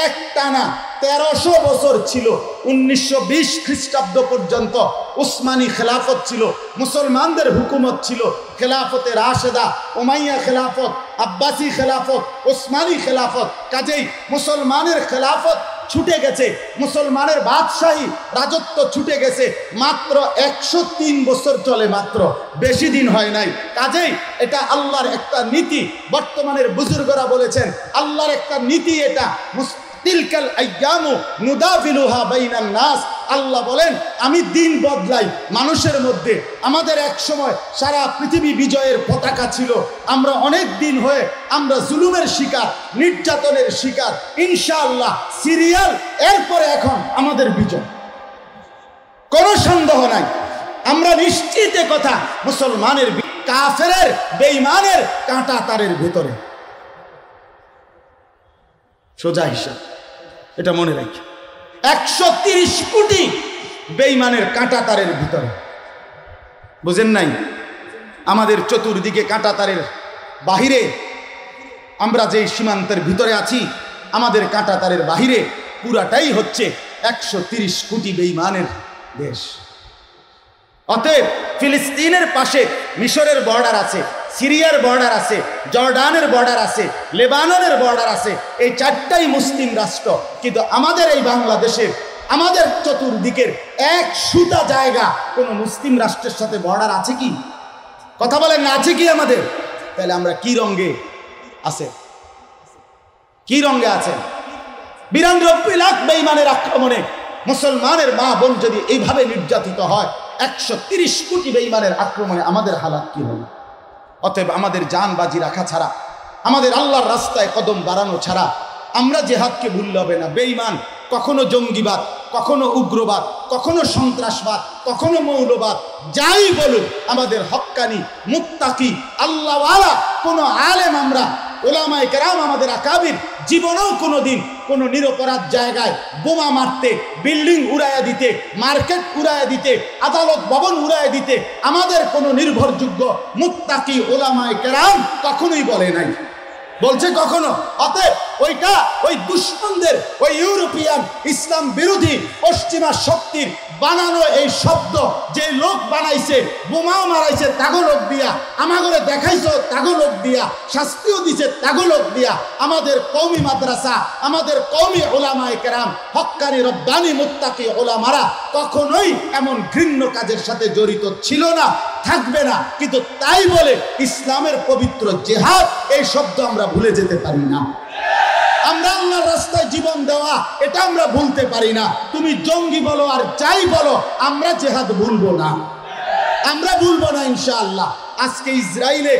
এক টানা 1300 বছর ছিল। 1920 খ্রিস্টাব্দ পর্যন্ত উসমানী খেলাফত ছিল, মুসলমানদের হুকুমত ছিল। খেলাফতে রাশেদা, উমাইয়া খেলাফত, আব্বাসী খেলাফত, উসমানী খেলাফত। কাজেই মুসলমানের খেলাফত ছুটে গেছে, মুসলমানের বাদশাহী রাজত্ব ছুটে গেছে। মাত্র 103 বছর চলে, মাত্র, বেশি দিন হয় নাই। কাজেই এটা আল্লাহর একটা নীতি। বর্তমানের বুজুর্গরা বলেছেন আল্লাহর একটা নীতি এটা। তিলকাল আইয়ামু নুদাফিলুহা বাইনান নাস। আল্লাহ বলেন আমি দিন বদলাই মানুষের মধ্যে। আমাদের এক সময় সারা পৃথিবী বিজয়ের পতাকা ছিল, আমরা অনেক দিন হয়ে আমরা জুলুমের শিকার, নির্যাতনের শিকার। ইনশাআল্লাহ সিরিয়াল এরপরে এখন আমাদের বিজয়, কোনো সন্দেহ নাই। আমরা নিশ্চিত কথা, মুসলমানের কাফেরের বেঈমানের কাঁটা তারের ভেতরে। সোজা হিসাব, এটা মনে রাখি। 130 কোটি বেঈমানের কাঁটা তারের ভিতরে। বুঝেন নাই? আমাদের চতুর্দিকে কাঁটা তারের বাহিরে, আমরা যে সীমান্তের ভিতরে আছি, আমাদের কাঁটা তারের বাহিরে পুরাটাই হচ্ছে 130 কোটি বেঈমানের দেশ। অতএব ফিলিস্তিনের পাশে মিশরের বর্ডার আছে, সিরিয়ার বর্ডার আছে, জর্ডানের বর্ডার আছে, লেবাননের বর্ডার আছে। এই 4টাই মুসলিম রাষ্ট্র। কিন্তু আমাদের এই বাংলাদেশের, আমাদের চতুর্দিকের এক সুতা জায়গা কোন মুসলিম রাষ্ট্রের সাথে বর্ডার আছে কি? কথা বলেন না, আছে কি আমাদের? তাহলে আমরা কি রঙে আছে? কি রঙে আছেন? 92 লাখ বেঈমানের আক্রমণে মুসলমানের মা বোন যদি এইভাবে নির্যাতিত হয়, 130 কোটি বেঈমানের আক্রমণে আমাদের হালাত কি হবে? অতএব আমাদের জান বাজি রাখা ছাড়া, আমাদের আল্লাহর রাস্তায় কদম বাড়ানো ছাড়া আমরা জিহাদকে ভুললে হবে না। বেঈমান কখনো জঙ্গিবাদ, কখনো উগ্রবাদ, কখনো সন্ত্রাসবাদ, কখনো মৌলবাদ, যাই বলুক, আমাদের হক্কানি মুত্তাকি আল্লাহওয়ালা কোনো আলেম, আমরা ওলামায়ে কেরাম, আমাদের আকাবির জীবনেও কোনোদিন কোনো নিরপরাধ জায়গায় বোমা মারতে, বিল্ডিং উড়াইয়া দিতে, মার্কেট উড়াইয়া দিতে, আদালত ভবন উড়াইয়া দিতে আমাদের কোনো নির্ভরযোগ্য মুত্তাকি উলামায়ে কেরাম কখনোই বলে নাই, বলছে কখনো? অতএব ওইটা ওই দুশ্মনদের, ওই ইউরোপিয়ান ইসলাম বিরোধী পশ্চিমা শক্তির বানানো এই শব্দ, যে লোক বানাইছে, বোমাও মারাইছে তাগো লোক দিয়া, আমাগরে দেখাইছো তাগো লোক দিয়া, শাস্তিও দিছে তাগো লোক দিয়া। আমাদের কওমি মাদ্রাসা, আমাদের কওমি উলামায়ে কেরাম, হক্কানি রব্বানি মুত্তাকি উলামারা কখনোই এমন ঘৃণ্য কাজের সাথে জড়িত ছিল না, থাকবে না। কিন্তু তাই বলে ইসলামের পবিত্র জিহাদ এই শব্দ আমরা ভুলে যেতে পারি না। আমরা আল্লাহর রাস্তায় জীবন দেওয়া এটা আমরা ভুলতে পারি না। তুমি জঙ্গি বলো আর যাই বলো, আমরা জিহাদ ভুলবো না, আমরা ভুলবো না ইনশাআল্লাহ। আজকে ইসরায়েলে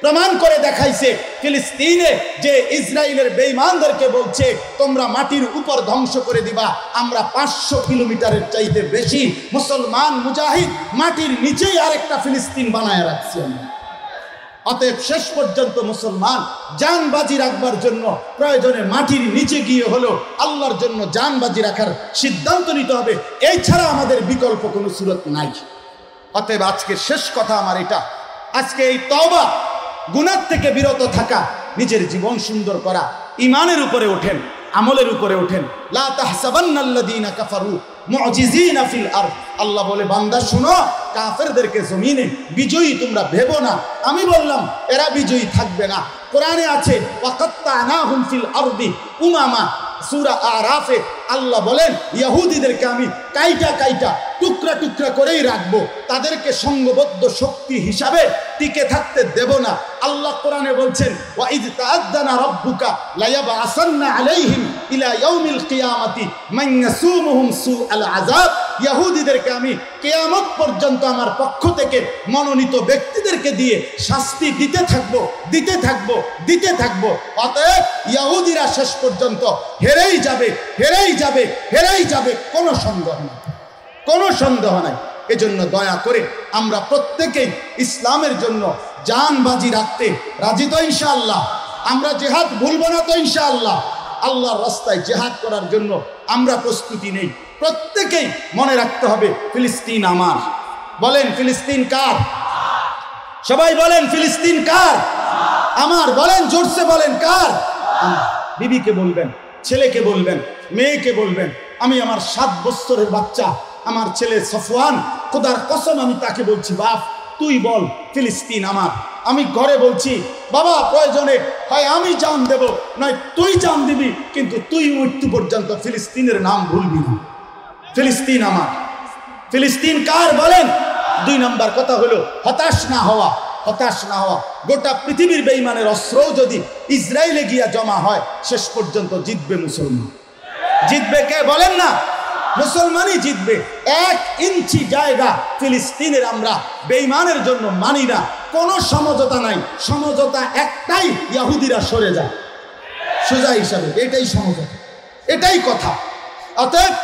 প্রমাণ করে দেখাইছে, ফিলিস্তিনে যে ইসরায়েলের বেঈমানদেরকে বলছে তোমরা মাটির উপর ধ্বংস করে দিবা, আমরা 500 কিলোমিটারের চাইতে বেশি মুসলমান মুজাহিদ মাটির নিচেই আরেকটা ফিলিস্তিন বানায় রাখছি। অতএব শেষ পর্যন্ত মুসলমান জান বাজি রাখবার জন্য প্রয়োজনে মাটির নিচে গিয়ে হলো আল্লাহর জন্য জান বাজি রাখার সিদ্ধান্ত নিতে হবে। এই ছাড়া আমাদের বিকল্প কোনো সুরত নাই। অতএব আজকে শেষ কথা আমার এটা, আজকে এই তওবা, গুনাহ থেকে বিরত থাকা, নিজের জীবন সুন্দর করা, ঈমানের উপরে ওঠেন, আমলের উপরে ওঠেন। লা তাহসাবান্নাল্লাযীনা কাফারু মুজিজিনা ফিল আরদ। আল্লাহ বলে বান্দা শুনো, কাফেরদেরকে জমিনে বিজয়ী তোমরা ভেবো না। আমি বললাম এরা বিজয়ী থাকবে না। কোরআনে আছে ওয়াকাত্তানাহুম ফিল আরদি উমামা, সূরা আরাফে আল্লাহ বলেন ইহুদিদেরকে আমি কাইটা কাইটা টুকরা টুকরা করেই রাখবো, তাদেরকে সংঘবদ্ধ শক্তি হিসাবে টিকে থাকতে দেব না। আল্লাহ কোরআনে বলছেন ওয়াইদ তাআদ্দানা রাব্বুকা লায়াবআসান্না আলাইহিম ইলা ইয়াউমিল কিয়ামাতি মান ইয়াসুমুহুম সুআল আযাব। ইহুদিদেরকে আমি কিয়ামত পর্যন্ত আমার পক্ষ থেকে মনোনীত ব্যক্তিদেরকে দিয়ে শাস্তি দিতে থাকবো, দিতে থাকবো, দিতে থাকবো। অতএব ইহুদিরা শেষ পর্যন্ত হেরেই যাবে, হেরেই যাবে, হেরেই যাবে, কোনো সন্দেহ নেই, কোনো সন্দেহ নাই। এজন্য দয়া করে আমরা প্রত্যেকেই ইসলামের জন্য জান বাজি রাখতে রাজি তো ইনশাআল্লাহ? আমরা জিহাদ ভুলবো না তো ইনশাআল্লাহ? আল্লাহর রাস্তায় জিহাদ করার জন্য আমরা প্রস্তুতি নেই। প্রত্যেকেই মনে রাখতে হবে ফিলিস্তিন আমার। বলেন ফিলিস্তিন কার? সবাই বলেন ফিলিস্তিন কার? আমার। বলেন জোরসে বলেন কার? বিবিকে বলবেন, ছেলেকে বলবেন, মেয়েকে বলবেন। আমি আমার 7 বছরের বাচ্চা, আমার ছেলে সফওয়ান, খোদার কসম আমি তাকে বলছি বাপ তুই বল ফিলিস্তিন আমার। আমি ঘরে বলছি বাবা প্রয়োজনে হয় আমি জান দেব, নয় তুই জান দিবি, কিন্তু তুই মৃত্যু পর্যন্ত ফিলিস্তিনের নাম ভুলবি না। ফিলিস্তিন আমার। ফিলিস্তিন কার বলেন? 2 নম্বর কথা হলো হতাশ না হওয়া, হতাশ না হওয়া। গোটা পৃথিবীর বেঈমানের অস্ত্রও যদি ইসরায়েলে গিয়া জমা হয়, শেষ পর্যন্ত জিতবে মুসলমান। জিতবে কে বলেন না? মুসলমানই জিতবে। 1 ইঞ্চি জায়গা ফিলিস্তিনের আমরা বেঈমানের জন্য মানি না। কোনো সমঝোতা নাই, সমঝোতা একটাই, ইহুদিরা সরে যায় সোজা হিসাবে, এটাই সমঝোতা, এটাই কথা। অতএব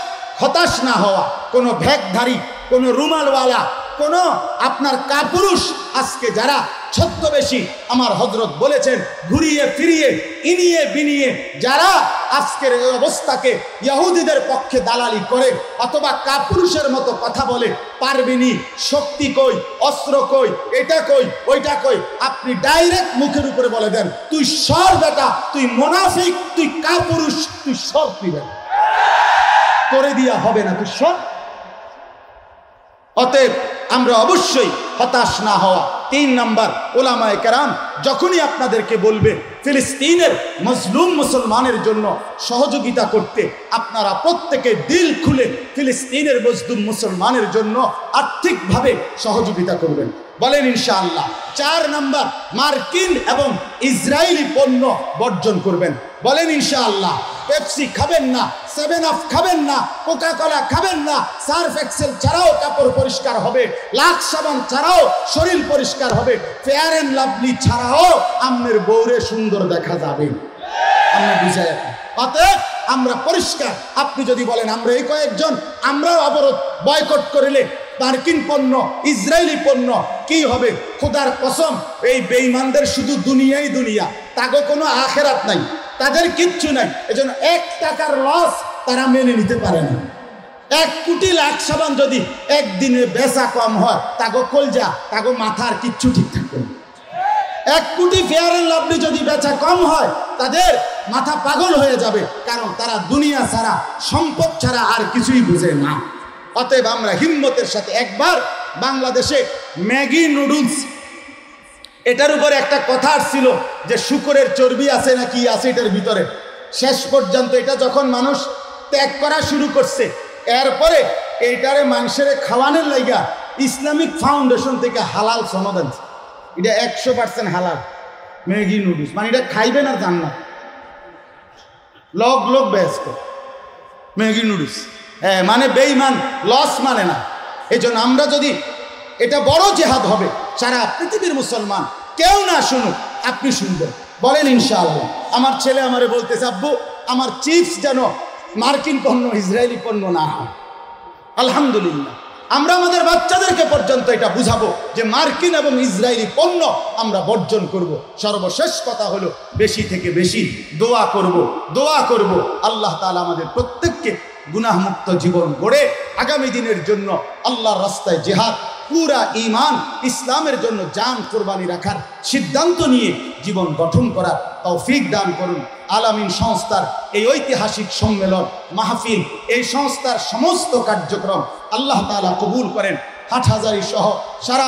হতাশ না হওয়া। কোনো ভ্যাকধারী, কোনো রুমালওয়ালা, কোনো আপনার কাপুরুষ আজকে যারা ছদ্মবেশী, আমার হযরত বলেছেন ঘুরিয়ে ফিরিয়ে ইনিয়ে বিনিয়ে যারা আজকের এই অবস্থাকে ইহুদিদের পক্ষে দালালি করে অথবা কাপুরুষের মতো কথা বলে, পারবিনি, শক্তি কই, অস্ত্র কই, এটা কই, ওইটা কই, আপনি ডাইরেক্ট মুখের উপরে বলে দেন তুই সর বেটা, তুই মুনাফিক, তুই কাপুরুষ, তুই সর, তুই করে দিয়া হবে না, তুই সর। অতএব আমরা অবশ্যই হতাশ না হওয়া। 3 নম্বর, উলামায়ে কেরাম যখনই আপনাদেরকে বলবে ফিলিস্তিনের মজলুম মুসলমানের জন্য সহযোগিতা করতে, আপনারা প্রত্যেকে দিল খুলে ফিলিস্তিনের মজলুম মুসলমানের জন্য আর্থিকভাবে সহযোগিতা করবেন। বলেন ইনশাআল্লাহ। 4 নম্বর, মার্কিন এবং ইসরায়েলি পণ্য বর্জন করবেন। বলেন ইনশাআল্লাহ। পেপসি খাবেন না, 7 আপ খাবেন না, কোকা কোলা খাবেন না। সার্ফ এক্সেল ছাড়াও কাপড় পরিষ্কার হবে, লাক্স সাবান ছাড়াও শরীর পরিষ্কার হবে, ফেয়ার এন্ড লাভলি ছাড়াও আপনার বউরে সুন্দর দেখা যাবে। আপনি বুঝাই। অতএব আমরা পরিষ্কার। আপনি যদি বলেন আমরা এই কয়েকজন আমরাও অবরোধ বয়কট করিলে মার্কিন পণ্য, ইসরায়েলি পণ্য কি হবে? খোদার কসম এই বেঈমানদের শুধু দুনিয়াই দুনিয়া, তাগো কোনো আখেরাত নাই। তাদের কিচ্ছু নাই। এজন্য 1 টাকার লস তারা মেনে নিতে পারে না। 1 কোটি লাখ সাবান যদি একদিনে বেচা কম হয়, তাগো কলজা তাগো মাথার কিচ্ছু ঠিক থাকবে না। 1 কোটি ফেয়ার অ্যান্ড লাভলি যদি বেচা কম হয়, তাদের মাথা পাগল হয়ে যাবে, কারণ তারা দুনিয়া ছাড়া, সম্পদ ছাড়া আর কিছুই বুঝে না। অতএব আমরা হিম্মতের সাথে একবার বাংলাদেশে ম্যাগি নুডলস, এটার উপরে একটা কথা আসছিল যে শুকরের চর্বি আছে না কি আছে এটার ভিতরে। শেষ পর্যন্ত এটা যখন মানুষ ত্যাগ করা শুরু করছে, এরপরে এইটারে মানুষের খাওয়ানোর লাইগা ইসলামিক ফাউন্ডেশন থেকে হালাল সনদ আনছে। এটা 100% হালাল ম্যাগি নুডলস, মানে এটা খাইবেন আর জান না, লোক ব্যস্ত ম্যাগি নুডলস। হ্যাঁ, মানে বেঈমান, লস মানে না। এই জন্য আমরা যদি, এটা বড় জেহাদ হবে, সারা পৃথিবীর মুসলমান কেউ না শুনুক, আপনি শুনবেন, বলেন ইনশাআল্লাহ। আমার ছেলে আমারে বলতেছে, আব্বু আমার চিপস যেন মার্কিন পণ্য, ইসরায়েলি পণ্য না হয়। আলহামদুলিল্লাহ, আমরা আমাদের বাচ্চাদেরকে পর্যন্ত এটা বুঝাবো যে মার্কিন এবং ইসরায়েলি পণ্য আমরা বর্জন করব। সর্বশেষ কথা হলো, বেশি থেকে বেশি দোয়া করব আল্লাহ তাআলা আমাদের প্রত্যেককে গুনাহমুক্ত জীবন গড়ে আগামী দিনের জন্য আল্লাহর রাস্তায় জিহাদ, পুরা ঈমান ইসলামের জন্য জান কুরবানি রাখার সিদ্ধান্ত নিয়ে জীবন গঠন করার তৌফিক দান করুন। আলামিন সংস্থার এই ঐতিহাসিক সম্মেলন মাহফিল, এই সংস্থার সমস্ত কার্যক্রম আল্লাহ তাআলা কবুল করেন। হাটহাজারী সহ সারা